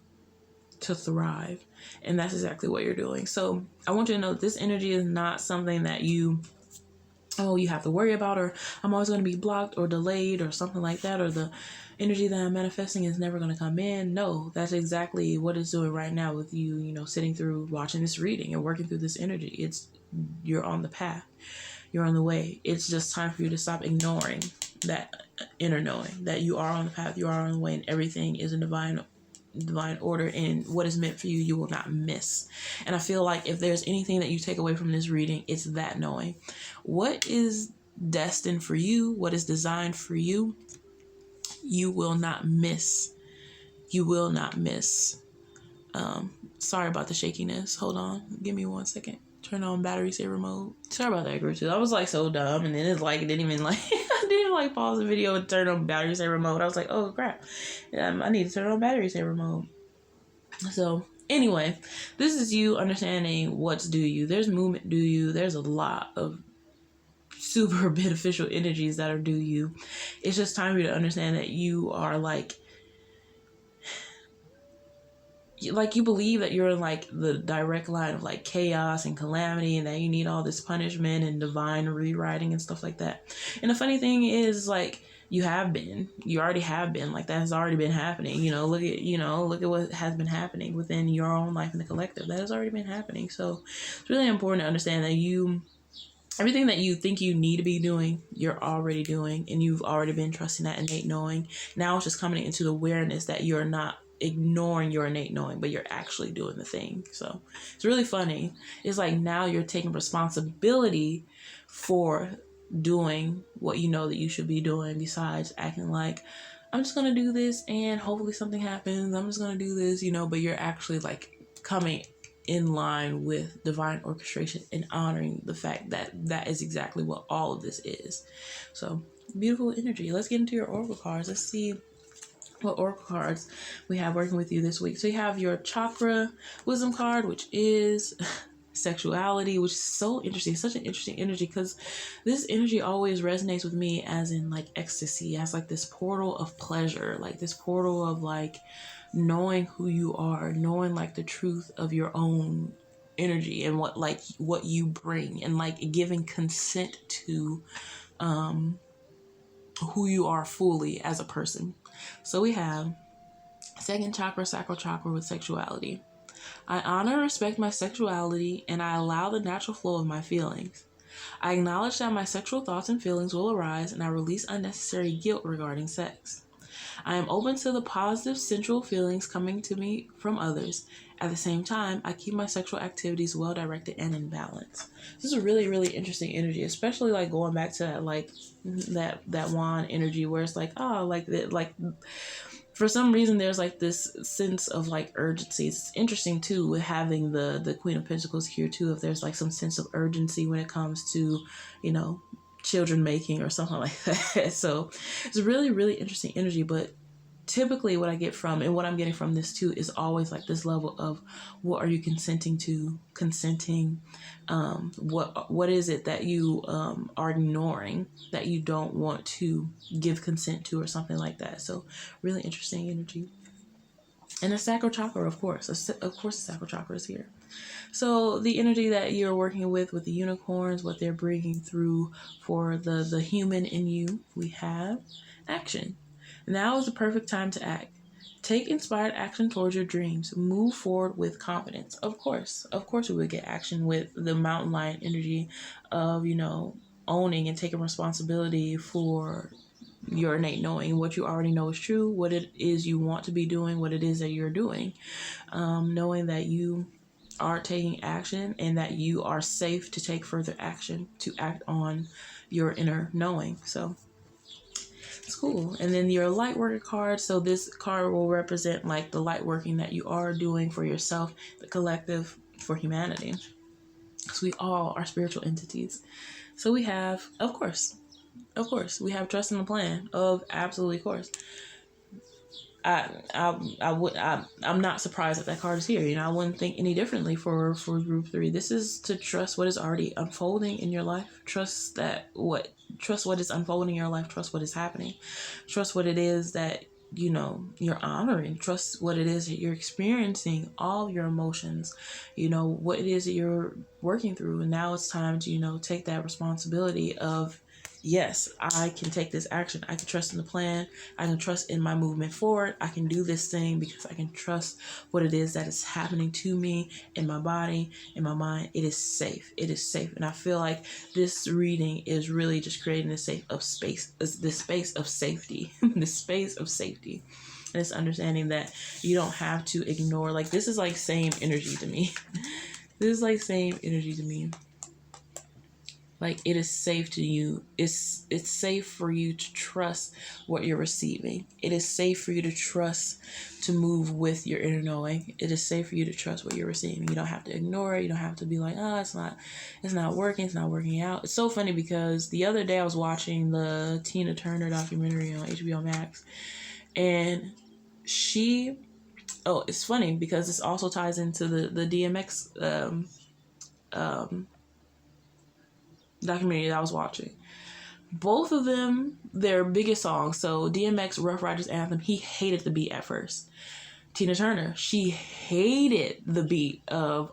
to thrive. And that's exactly what you're doing. So I want you to know that this energy is not something that you have to worry about, or I'm always going to be blocked or delayed or something like that, or the energy that I'm manifesting is never going to come in. No, that's exactly what it's doing right now with you, sitting through, watching this reading and working through this energy. You're on the path. You're on the way. It's just time for you to stop ignoring that inner knowing that you are on the path, you are on the way, and everything is in divine order, and what is meant for you, you will not miss. And I feel like if there's anything that you take away from this reading, it's that knowing. What is destined for you, what is designed for you, you will not miss. You will not miss. Sorry about the shakiness. Hold on. Give me 1 second. Turn on battery saver mode. Sorry about that, Group. I was like so dumb, and then it's like it didn't even like I didn't even like pause the video and turn on battery saver mode. I was like, oh crap, I need to turn on battery saver mode. So anyway, this is you understanding what's due you. There's movement due you. There's a lot of super beneficial energies that are due you. It's just time for you to understand that you are like you believe that you're in like the direct line of like chaos and calamity, and that you need all this punishment and divine rewriting and stuff like that. And the funny thing is, like, you already have been, like, that has already been happening. Look at what has been happening within your own life and the collective. That has already been happening. So it's really important to understand that everything that you think you need to be doing, you're already doing, and you've already been trusting that innate knowing. Now it's just coming into the awareness that you're not ignoring your innate knowing, but you're actually doing the thing. So it's really funny. It's like now you're taking responsibility for doing what you know that you should be doing, besides acting like, I'm just going to do this and hopefully something happens. I'm just going to do this, but you're actually like coming in line with divine orchestration and honoring the fact that that is exactly what all of this is. So beautiful energy. Let's get into your oracle cards. Let's see what oracle cards we have working with you this week. So you have your Chakra wisdom card, which is sexuality, which is so interesting. Such an interesting energy, because this energy always resonates with me as in like ecstasy, as like this portal of pleasure, like this portal of like knowing who you are, knowing like the truth of your own energy and what you bring, and like giving consent to who you are fully as a person. So we have second chakra, sacral chakra, with sexuality. I honor and respect my sexuality, and I allow the natural flow of my feelings. I acknowledge that my sexual thoughts and feelings will arise, and I release unnecessary guilt regarding sex. I am open to the positive sensual feelings coming to me from others. At the same time, I keep my sexual activities well directed and in balance. This is a really, really interesting energy, especially like going back to that, like that wand energy, where it's like, oh, like that, like for some reason there's like this sense of like urgency. It's interesting too with having the Queen of Pentacles here too, if there's like some sense of urgency when it comes to, children making or something like that. So it's a really, really interesting energy. But typically what I get from, and what I'm getting from this too, is always like this level of what are you consenting to? What is it that you are ignoring, that you don't want to give consent to, or something like that. So really interesting energy. And the sacral chakra, of course the sacral chakra is here. So the energy that you're working with the unicorns, what they're bringing through for the human in you, we have action. Now is the perfect time to act. Take inspired action towards your dreams. Move forward with confidence. Of course we would get action with the mountain lion energy of, owning and taking responsibility for your innate knowing, what you already know is true, what it is you want to be doing, what it is that you're doing, knowing that you are taking action and that you are safe to take further action, to act on your inner knowing. So it's cool. And then your Lightworker card. So this card will represent like the light working that you are doing for yourself, the collective, for humanity. Because we all are spiritual entities. So we have, of course, Of course, we have trust in the plan. Of absolutely, of course. I'm not surprised that card is here. You know, I wouldn't think any differently for group 3. This is to trust what is already unfolding in your life. Trust what is unfolding in your life. Trust what is happening. Trust what it is that, you know, you're honoring. Trust what it is that you're experiencing, all your emotions, you know, what it is that you're working through. And now it's time to, you know, take that responsibility of, yes, I can take this action. I can trust in the plan. I can trust in my movement forward. I can do this thing because I can trust what it is that is happening to me, in my body, in my mind. It is safe. It is safe. And I feel like this reading is really just creating this space of safety, this space of safety. And it's understanding that you don't have to ignore, like, this is like same energy to me. This is like same energy to me. Like, it is safe to you. It's safe for you to trust what you're receiving. It is safe for you to trust to move with your inner knowing. It is safe for you to trust what you're receiving. You don't have to ignore it. You don't have to be like, oh, it's not working. It's not working out. It's so funny because the other day I was watching the Tina Turner documentary on HBO Max, and it's funny because this also ties into the DMX documentary that I was watching. Both of them, their biggest songs. So DMX, Rough Riders Anthem, he hated the beat at first. Tina Turner, she hated the beat of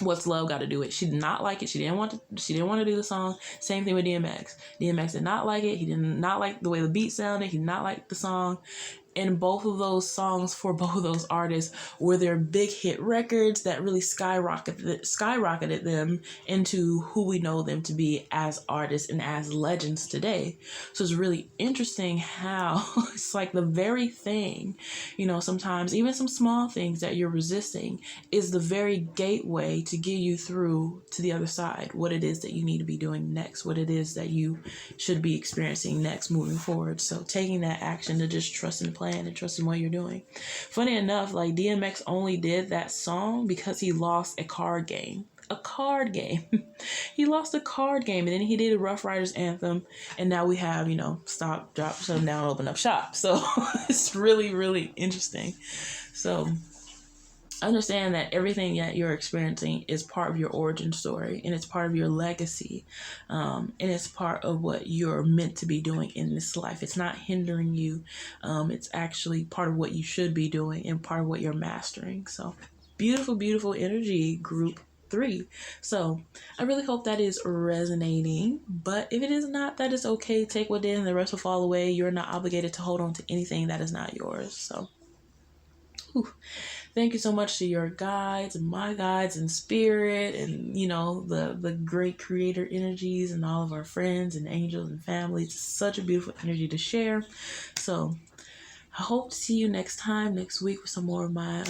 What's Love Got to Do It. She did not like it. She didn't want to do the song. Same thing with DMX. DMX did not like it. He did not like the way the beat sounded. He did not like the song. And both of those songs for both of those artists were their big hit records that really skyrocketed them into who we know them to be as artists and as legends today. So it's really interesting how it's like the very thing, you know, sometimes even some small things that you're resisting is the very gateway to get you through to the other side, what it is that you need to be doing next, what it is that you should be experiencing next moving forward. So taking that action to just trust in the plan and trust in what you're doing. Funny enough, like, DMX only did that song because he lost a card game. He lost a card game, and then he did a Rough Riders Anthem, and now we have, you know, stop, drop, shut them down, open up shop. So it's really, really interesting. So understand that everything that you're experiencing is part of your origin story, and it's part of your legacy, and it's part of what you're meant to be doing in this life. It's not hindering you. It's actually part of what you should be doing and part of what you're mastering. So beautiful, beautiful energy, group 3. So I really hope that is resonating, but if it is not, that is okay. Take what did and the rest will fall away. You're not obligated to hold on to anything that is not yours. So thank you so much to your guides and my guides and spirit and, you know, the great creator energies and all of our friends and angels and family. It's such a beautiful energy to share. So I hope to see you next week with some more of my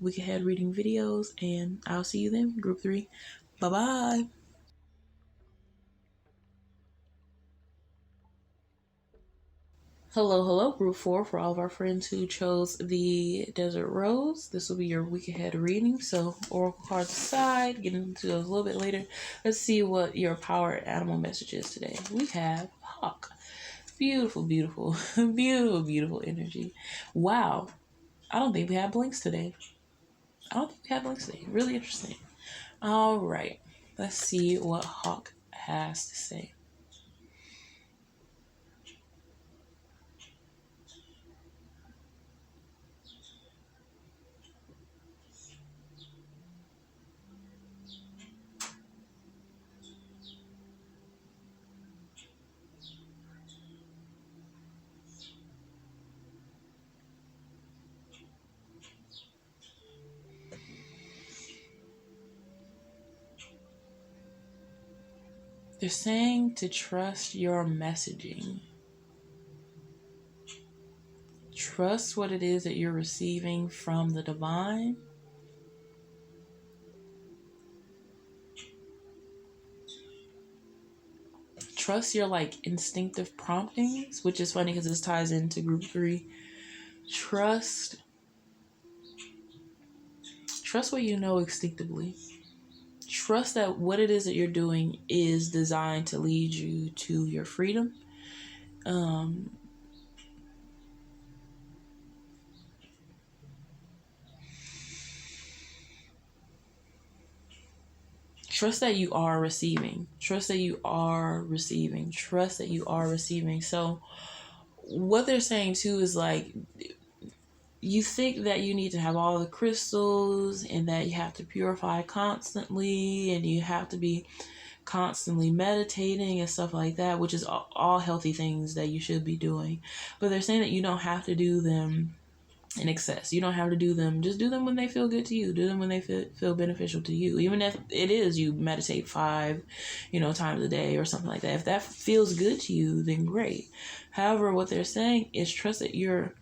week ahead reading videos, and I'll see you then, group 3. Bye-bye. Hello, group 4, for all of our friends who chose the Desert Rose. This will be your week ahead reading. So oracle cards aside, get into those a little bit later. Let's see what your power animal message is today. We have Hawk. Beautiful, beautiful, beautiful, beautiful energy. Wow. I don't think we have blinks today. Really interesting. All right. Let's see what Hawk has to say. They're saying to trust your messaging. Trust what it is that you're receiving from the divine. Trust your instinctive promptings, which is funny because this ties into group 3. Trust what you know instinctively. trust that what it is that you're doing is designed to lead you to your freedom. Trust that you are receiving. Trust that you are receiving. Trust that you are receiving. So what they're saying too is like, you think that you need to have all the crystals and that you have to purify constantly and you have to be constantly meditating and stuff like that, which is all healthy things that you should be doing. But they're saying that you don't have to do them in excess. You don't have to do them. Just do them when they feel good to you. Do them when they feel beneficial to you. Even if it is you meditate 5, times a day or something like that. If that feels good to you, then great. However, what they're saying is trust that you're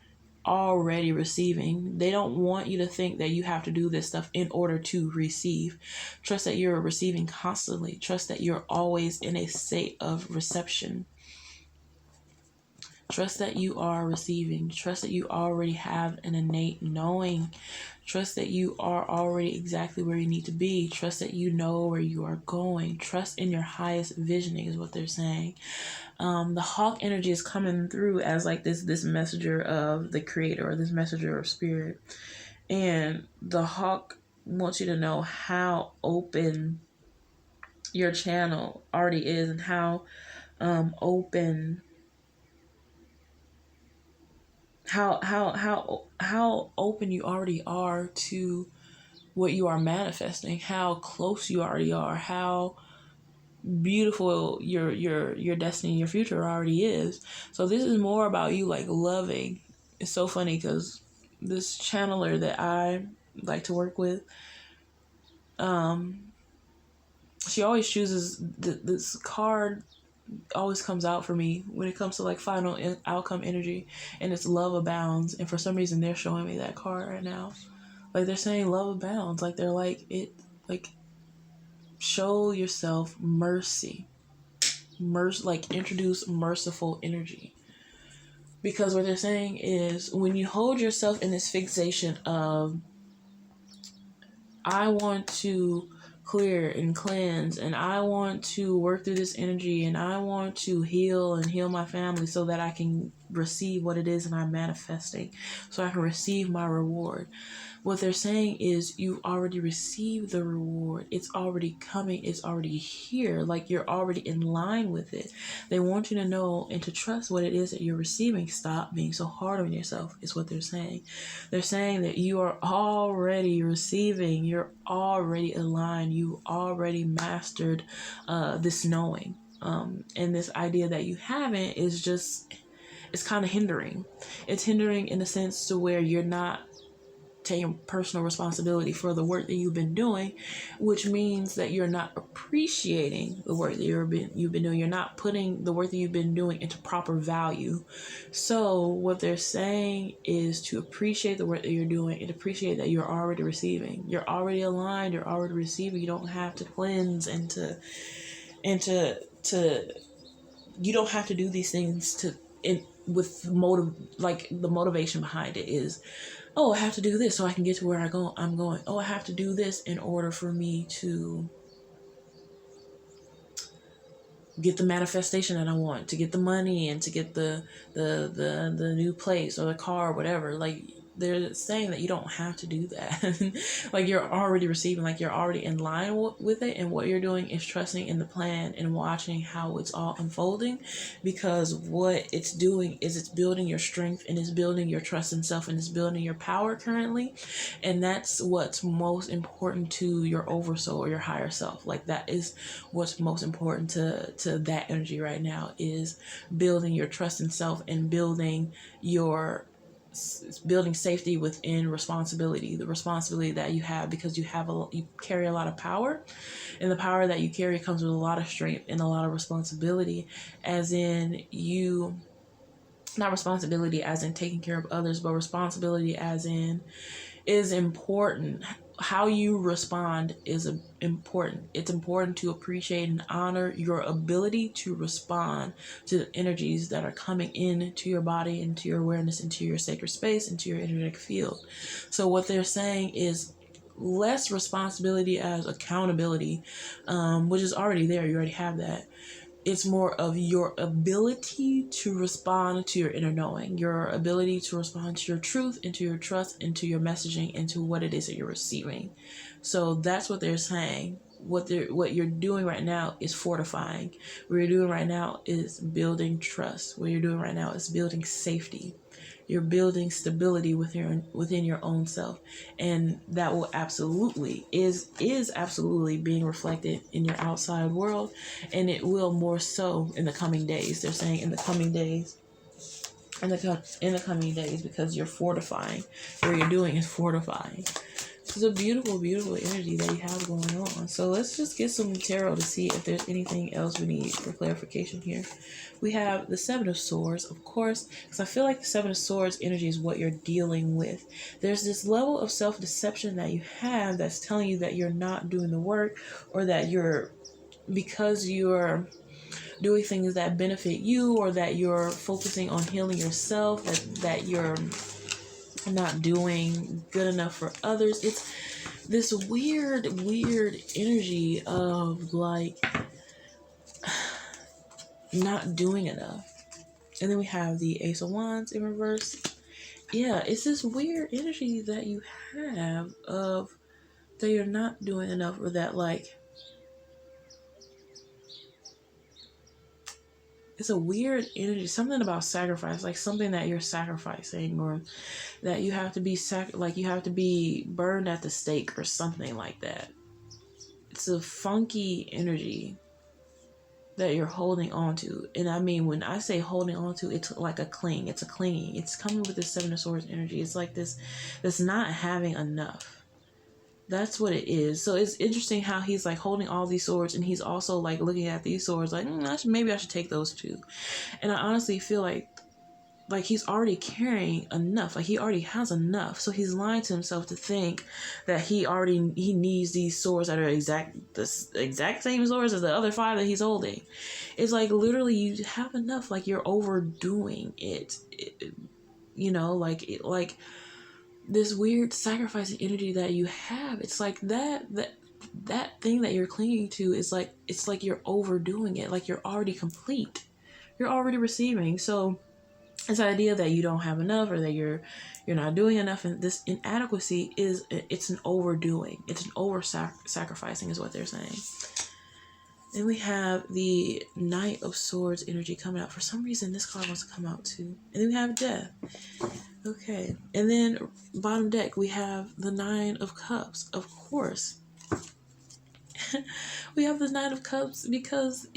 already receiving. They don't want you to think that you have to do this stuff in order to receive. Trust that you're receiving constantly. Trust that you're always in a state of reception. Trust that you are receiving. Trust that you already have an innate knowing. Trust that you are already exactly where you need to be. Trust that you know where you are going. Trust in your highest visioning is what they're saying. The hawk energy is coming through as like this messenger of the creator, or this messenger of spirit. And the hawk wants you to know how open your channel already is, and how open how open you already are to what you are manifesting, how close you already are, how beautiful your destiny, your future already is. So this is more about you like loving. It's so funny because this channeler that I like to work with, she always chooses this card always comes out for me when it comes to like final outcome energy, and it's love abounds. And for some reason they're showing me that card right now. Like they're saying love abounds. Like they're like, it like show yourself mercy. Like introduce merciful energy. Because what they're saying is when you hold yourself in this fixation of I want to clear and cleanse, and I want to work through this energy, and I want to heal and heal my family so that I can receive what it is and I'm manifesting, so I can receive my reward. What they're saying is you've already received the reward. It's already coming. It's already here. Like you're already in line with it. They want you to know and to trust what it is that you're receiving. Stop being so hard on yourself is what they're saying. They're saying that you are already receiving. You're already aligned. You already mastered this knowing. And this idea that you haven't is just, it's kind of hindering. It's hindering in the sense to where you're not taking personal responsibility for the work that you've been doing, which means that you're not appreciating the work that you've been doing. You're not putting the work that you've been doing into proper value. So what they're saying is to appreciate the work that you're doing and appreciate that you're already receiving. You're already aligned. You're already receiving. You don't have to cleanse and to you don't have to do these things with motive. Like the motivation behind it is, oh, I have to do this so I can get to where I'm going. Oh, I have to do this in order for me to get the manifestation that I want, to get the money and to get the new place or the car or whatever. Like they're saying that you don't have to do that. Like you're already receiving, like you're already in line with it, and what you're doing is trusting in the plan and watching how it's all unfolding, because what it's doing is it's building your strength and it's building your trust in self and it's building your power currently. And that's what's most important to your oversoul or your higher self. Like that is what's most important to that energy right now, is building your trust in self and building safety within responsibility, the responsibility that you have, because you carry a lot of power, and the power that you carry comes with a lot of strength and a lot of responsibility, as in you, not responsibility as in taking care of others, but responsibility as in is important. How you respond is important. It's important to appreciate and honor your ability to respond to the energies that are coming into your body, into your awareness, into your sacred space, into your energetic field. So what they're saying is less responsibility as accountability, which is already there. You already have that. It's more of your ability to respond to your inner knowing, your ability to respond to your truth, into your trust, into your messaging, into what it is that you're receiving. So that's what they're saying. What you're doing right now is fortifying. What you're doing right now is building trust. What you're doing right now is building safety. You're building stability within your own self, and that will absolutely is absolutely being reflected in your outside world, and it will more so in the coming days. They're saying in the coming days, in the coming days, because you're fortifying. What you're doing is fortifying. It's a beautiful, beautiful energy that you have going on. So let's just get some tarot to see if there's anything else we need for clarification here. We have the Seven of Swords, of course, because I feel like the Seven of Swords energy is what you're dealing with. There's this level of self-deception that you have that's telling you that you're not doing the work, or that because you're doing things that benefit you, or that you're focusing on healing yourself, that you're not doing good enough for others. It's this weird energy of like not doing enough. And then we have the Ace of Wands in reverse. Yeah, it's this weird energy that you have of that you're not doing enough, or that like it's a weird energy, something about sacrifice, like something that you're sacrificing, or that you have to be you have to be burned at the stake or something like that. It's a funky energy that you're holding on to. And I mean, when I say holding on to, it's like a cling. It's a clinging. It's coming with the Seven of Swords energy. It's like this not having enough. That's what it is. So it's interesting how he's like holding all these swords, and he's also like looking at these swords like, maybe I should take those too. And I honestly feel like he's already carrying enough. Like he already has enough. So he's lying to himself to think that he needs these swords that are the exact same swords as the other 5 that he's holding. It's like literally you have enough. Like you're overdoing it. Like this weird sacrificing energy that you have. It's like that thing that you're clinging to is like, it's like you're overdoing it. Like you're already complete. You're already receiving. So this idea that you don't have enough, or that you're not doing enough, and this inadequacy it's an overdoing. It's an over sacrificing is what they're saying. Then we have the Knight of Swords energy coming out. For some reason, this card wants to come out too. And then we have Death. Okay. And then bottom deck, we have the Nine of Cups. Of course. We have the Nine of Cups because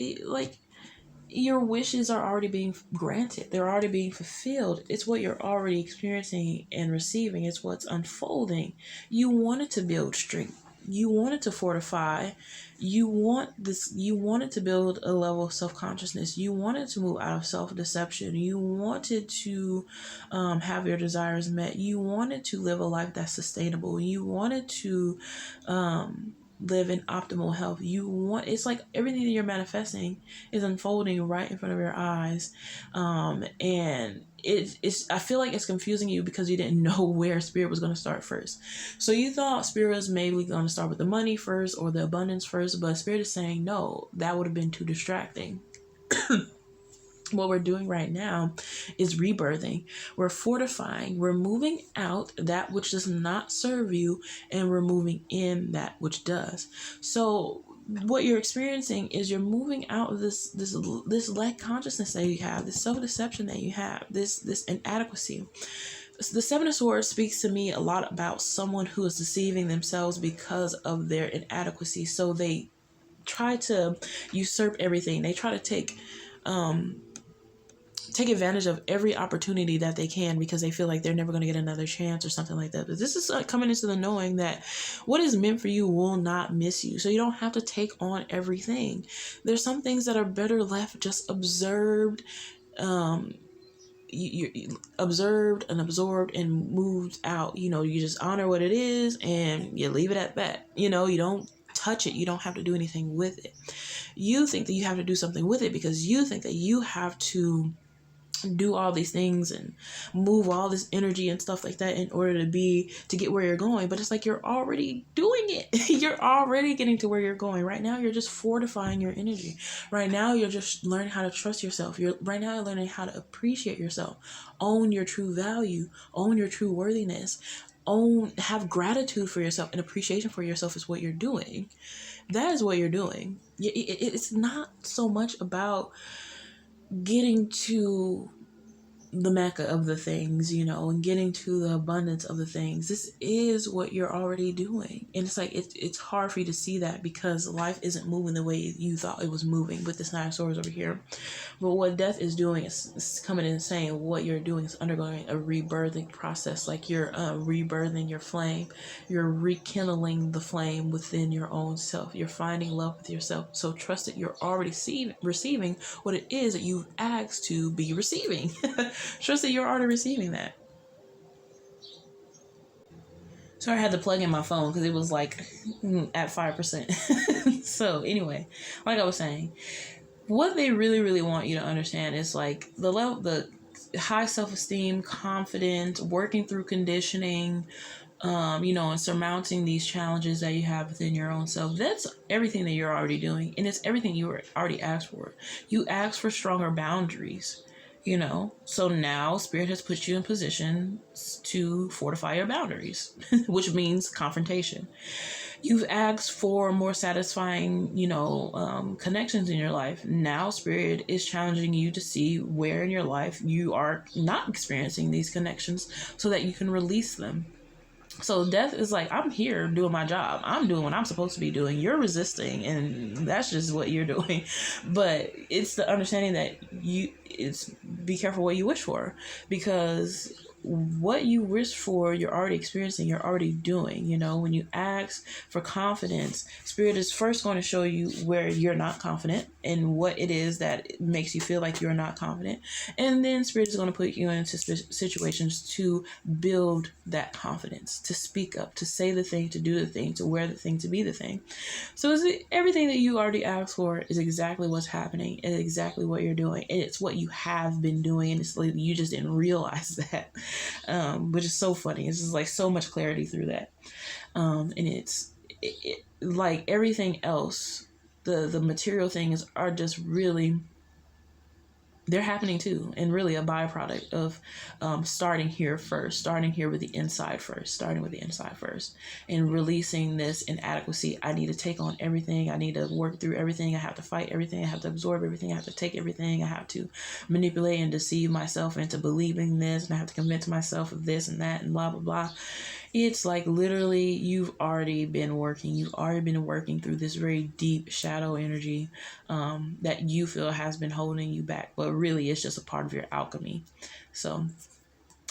your wishes are already being granted. They're already being fulfilled. It's what you're already experiencing and receiving. It's what's unfolding. You wanted to build strength. You wanted to fortify. You wanted to build a level of self-consciousness. You wanted to move out of self-deception. You wanted to have your desires met. You wanted to live a life that's sustainable. You wanted to live in optimal health. It's like everything that you're manifesting is unfolding right in front of your eyes, and I feel like it's confusing you because you didn't know where Spirit was going to start first. So you thought Spirit was maybe going to start with the money first or the abundance first, but Spirit is saying no, that would have been too distracting. What we're doing right now is rebirthing. We're fortifying. We're moving out that which does not serve you, and we're moving in that which does. So what you're experiencing is you're moving out of this lack consciousness that you have, this self-deception that you have, this inadequacy. The Seven of Swords speaks to me a lot about someone who is deceiving themselves because of their inadequacy. So they try to usurp everything. They try to take advantage of every opportunity that they can because they feel like they're never going to get another chance or something like that. But this is coming into the knowing that what is meant for you will not miss you. So you don't have to take on everything. There's some things that are better left just observed, you observed and absorbed and moved out. You just honor what it is and you leave it at that. You don't touch it. You don't have to do anything with it. You think that you have to do something with it because you think that you have to do all these things and move all this energy and stuff like that in order to get where you're going. But it's like you're already doing it. You're already getting to where you're going. Right now you're just fortifying your energy. Right now you're just learning how to trust yourself. You're learning how to appreciate yourself. Own your true value. Own your true worthiness. Have gratitude for yourself and appreciation for yourself is what you're doing. That is what you're doing. It's not so much about getting to the mecca of the things, and getting to the abundance of the things. This is what you're already doing. And it's like, it's hard for you to see that because life isn't moving the way you thought it was moving with this Nine of Swords over here. But what death is doing is coming in and saying what you're doing is undergoing a rebirthing process. Like you're rebirthing your flame. You're rekindling the flame within your own self. You're finding love with yourself. So trust that you're already receiving what it is that you've asked to be receiving. Trust that you're already receiving that. So I had to plug in my phone because it was like at 5%. So anyway, like I was saying, what they really, really want you to understand is like the high self-esteem, confidence, working through conditioning, and surmounting these challenges that you have within your own self. That's everything that you're already doing. And it's everything you already asked for. You asked for stronger boundaries. So now Spirit has put you in position to fortify your boundaries, which means confrontation. You've asked for more satisfying, connections in your life. Now Spirit is challenging you to see where in your life you are not experiencing these connections so that you can release them. So death is like, I'm here doing my job. I'm doing what I'm supposed to be doing. You're resisting, and that's just what you're doing. But it's the understanding that it's be careful what you wish for, because what you wish for, you're already experiencing, you're already doing. When you ask for confidence, Spirit is first going to show you where you're not confident and what it is that makes you feel like you're not confident. And then Spirit is going to put you into situations to build that confidence, to speak up, to say the thing, to do the thing, to wear the thing, to be the thing. So everything that you already asked for is exactly what's happening and exactly what you're doing. And it's what you have been doing. And it's like you just didn't realize that. Which is so funny. It's just like so much clarity through that. And it's like everything else, the material things are just really, they're happening too, and really a byproduct of starting here with the inside first, and releasing this inadequacy. I need to take on everything. I need to work through everything. I have to fight everything. I have to absorb everything. I have to take everything. I have to manipulate and deceive myself into believing this, and I have to convince myself of this and that and blah, blah, blah. It's like literally you've already been working through this very deep shadow energy that you feel has been holding you back, but really it's just a part of your alchemy. So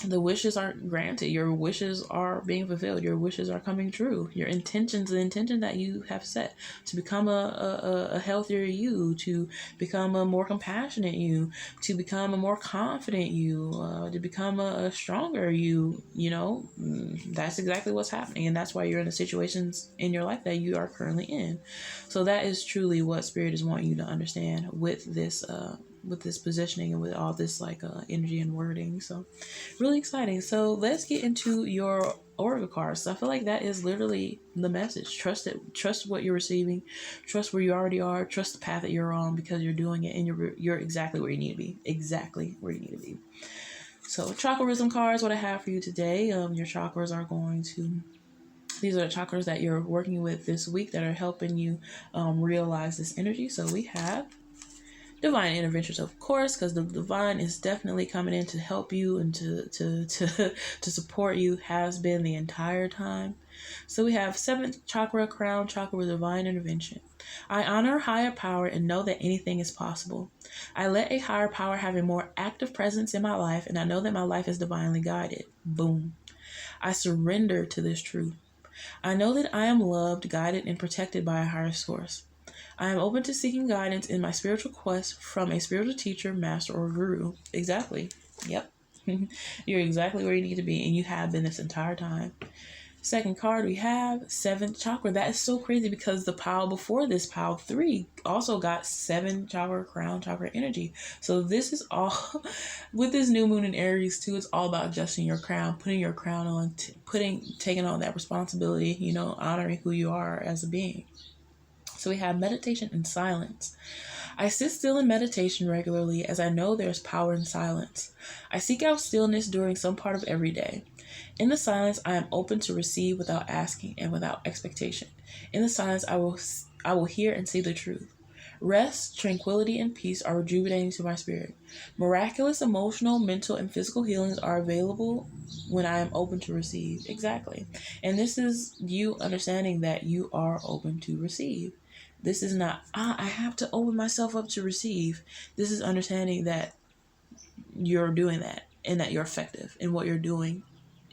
the wishes aren't granted. Your wishes are being fulfilled. Your wishes are coming true. Your intentions, the intention that you have set to become a healthier you, to become a more compassionate you, to become a more confident you, to become a stronger you, that's exactly what's happening. And that's why you're in the situations in your life that you are currently in. So that is truly what Spirit is wanting you to understand with this positioning and with all this energy and wording. So really exciting. So let's get into your oracle cards. So I feel like that is literally the message. Trust what you're receiving, trust where you already are, trust the path that you're on, because you're doing it and you're exactly where you need to be. So chakrism cards, what I have for you today. Your chakras are these are the chakras that you're working with this week that are helping you realize this energy. So we have divine interventions, of course, because the divine is definitely coming in to help you and to support you, has been the entire time. So we have 7th chakra, crown chakra, with divine intervention. I honor higher power and know that anything is possible. I let a higher power have a more active presence in my life, and I know that my life is divinely guided. Boom. I surrender to this truth. I know that I am loved, guided, and protected by a higher source. I am open to seeking guidance in my spiritual quest from a spiritual teacher, master, or guru. Exactly. Yep. You're exactly where you need to be, and you have been this entire time. Second card, we have 7th chakra. That is so crazy because the pile before this, pile 3, also got 7 chakra, crown chakra energy. So this is all, with this new moon in Aries too, it's all about adjusting your crown, putting your crown on, taking on that responsibility, you know, honoring who you are as a being. So we have meditation and silence. I sit still in meditation regularly as I know there's power in silence. I seek out stillness during some part of every day. In the silence, I am open to receive without asking and without expectation. In the silence, I will hear and see the truth. Rest, tranquility, and peace are rejuvenating to my spirit. Miraculous emotional, mental, and physical healings are available when I am open to receive. Exactly. And this is you understanding that you are open to receive. This is not, I have to open myself up to receive. This is understanding that you're doing that and that you're effective in what you're doing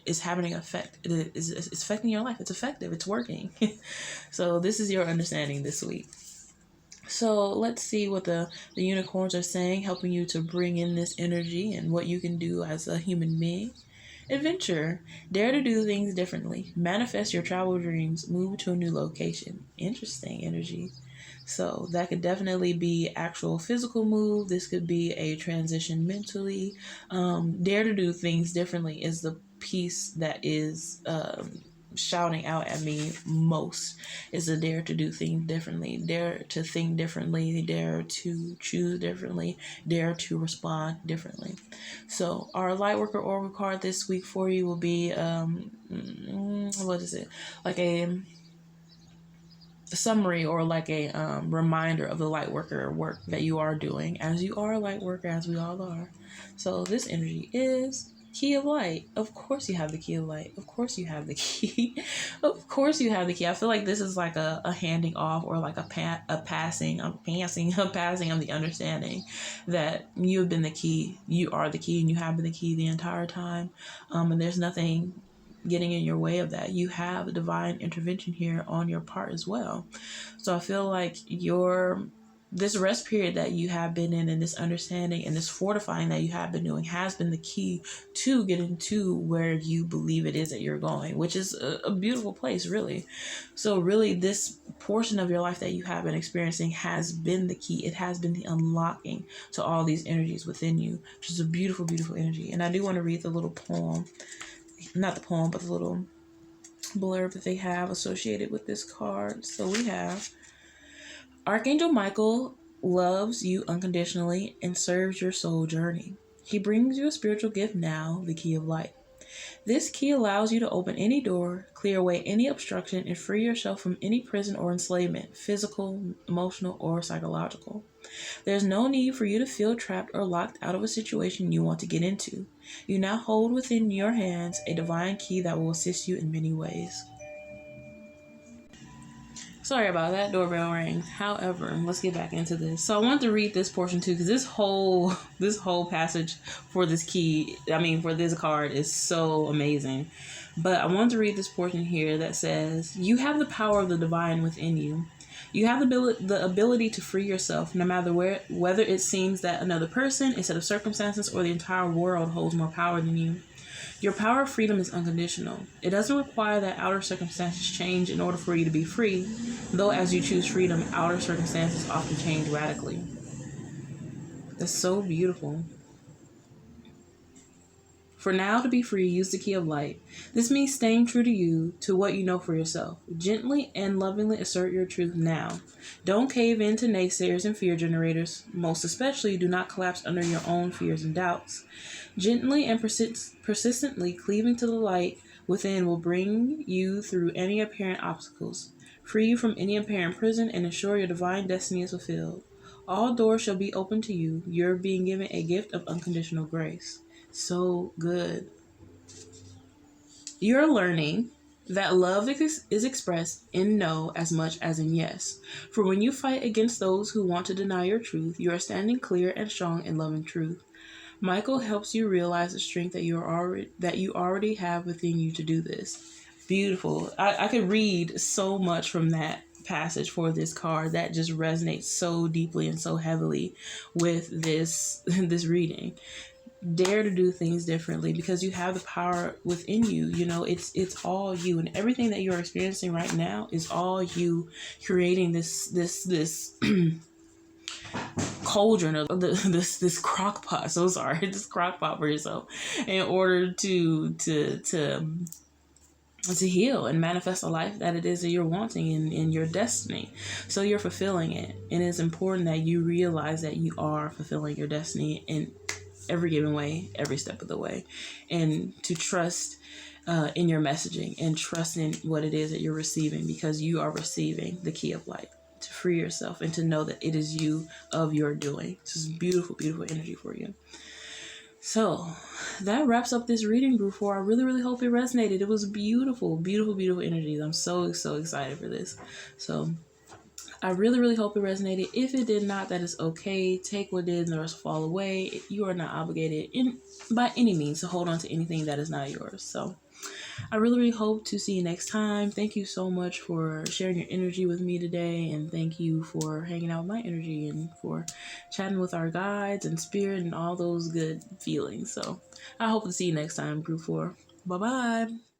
is having an effect. It's affecting your life. It's effective. It's working. So this is your understanding this week. So let's see what the unicorns are saying, helping you to bring in this energy and what you can do as a human being. Adventure. Dare to do things differently. Manifest your travel dreams. Move to a new location. Interesting energy. So that could definitely be actual physical move. This could be a transition mentally. Dare to do things differently is the piece that is shouting out at me most, is a dare to do things differently, dare to think differently, dare to choose differently, dare to respond differently. So our Lightworker Oracle card this week for you will be what is it, like a summary or like a reminder of the Lightworker work that you are doing, as you are a Lightworker, as we all are. So this energy is Key of Light. Of course you have the Key of Light. Of course you have the key. Of course you have the key. I feel like this is like a handing off or like a passing of the understanding that you have been the key. You are the key and you have been the key the entire time. And there's nothing getting in your way of that. You have a divine intervention here on your part as well. So I feel like this rest period that you have been in and this understanding and this fortifying that you have been doing has been the key to getting to where you believe it is that you're going, which is a beautiful place, really. So really this portion of your life that you have been experiencing has been the key. It has been the unlocking to all these energies within you, which is a beautiful, beautiful energy. And I do want to read the little poem, not the poem, but the little blurb that they have associated with this card. So we have, Archangel Michael loves you unconditionally and serves your soul journey. He brings you a spiritual gift now, the Key of Light. This key allows you to open any door, clear away any obstruction, and free yourself from any prison or enslavement, physical, emotional, or psychological. There's no need for you to feel trapped or locked out of a situation you want to get into. You now hold within your hands a divine key that will assist you in many ways. Sorry about that, doorbell rang. However, let's get back into this. So I wanted to read this portion too, because this whole passage for this for this card is so amazing. But I wanted to read this portion here that says, you have the power of the divine within you. You have the ability to free yourself, no matter whether it seems that another person, a set of circumstances, or the entire world holds more power than you. Your power of freedom is unconditional. It doesn't require that outer circumstances change in order for you to be free, though as you choose freedom, outer circumstances often change radically. That's so beautiful. For now, to be free, use the Key of Light. This means staying true to you, to what you know for yourself. Gently and lovingly assert your truth now. Don't cave in to naysayers and fear generators. Most especially, do not collapse under your own fears and doubts. Gently and persistently cleaving to the light within will bring you through any apparent obstacles, free you from any apparent prison, and ensure your divine destiny is fulfilled. All doors shall be open to you. You're being given a gift of unconditional grace. So good. You're learning that love is expressed in no as much as in yes. For when you fight against those who want to deny your truth, you are standing clear and strong in love and truth. Michael helps you realize the strength that you already have within you to do this. Beautiful. I could read so much from that passage for this card that just resonates so deeply and so heavily with this reading. dare to do things differently, because you have the power within you. You know, it's all you, and everything that you're experiencing right now is all you creating this cauldron of this crock pot. So sorry, this crock pot for yourself, in order to heal and manifest a life that it is that you're wanting in your destiny. So you're fulfilling it, and it's important that you realize that you are fulfilling your destiny in every given way, every step of the way, and to trust in your messaging and trust in what it is that you're receiving, because you are receiving the key of light to free yourself and to know that it is you of your doing. This is beautiful, beautiful energy for you. So that wraps up this reading, group 4. I really, really hope it resonated. It was beautiful, beautiful, beautiful energies. I'm so excited for this. So I really, really hope it resonated. If it did not, that is okay. Take what did and the rest fall away. You are not obligated by any means to hold on to anything that is not yours. So I really, really hope to see you next time. Thank you so much for sharing your energy with me today. And thank you for hanging out with my energy and for chatting with our guides and spirit and all those good feelings. So I hope to see you next time, group 4. Bye-bye.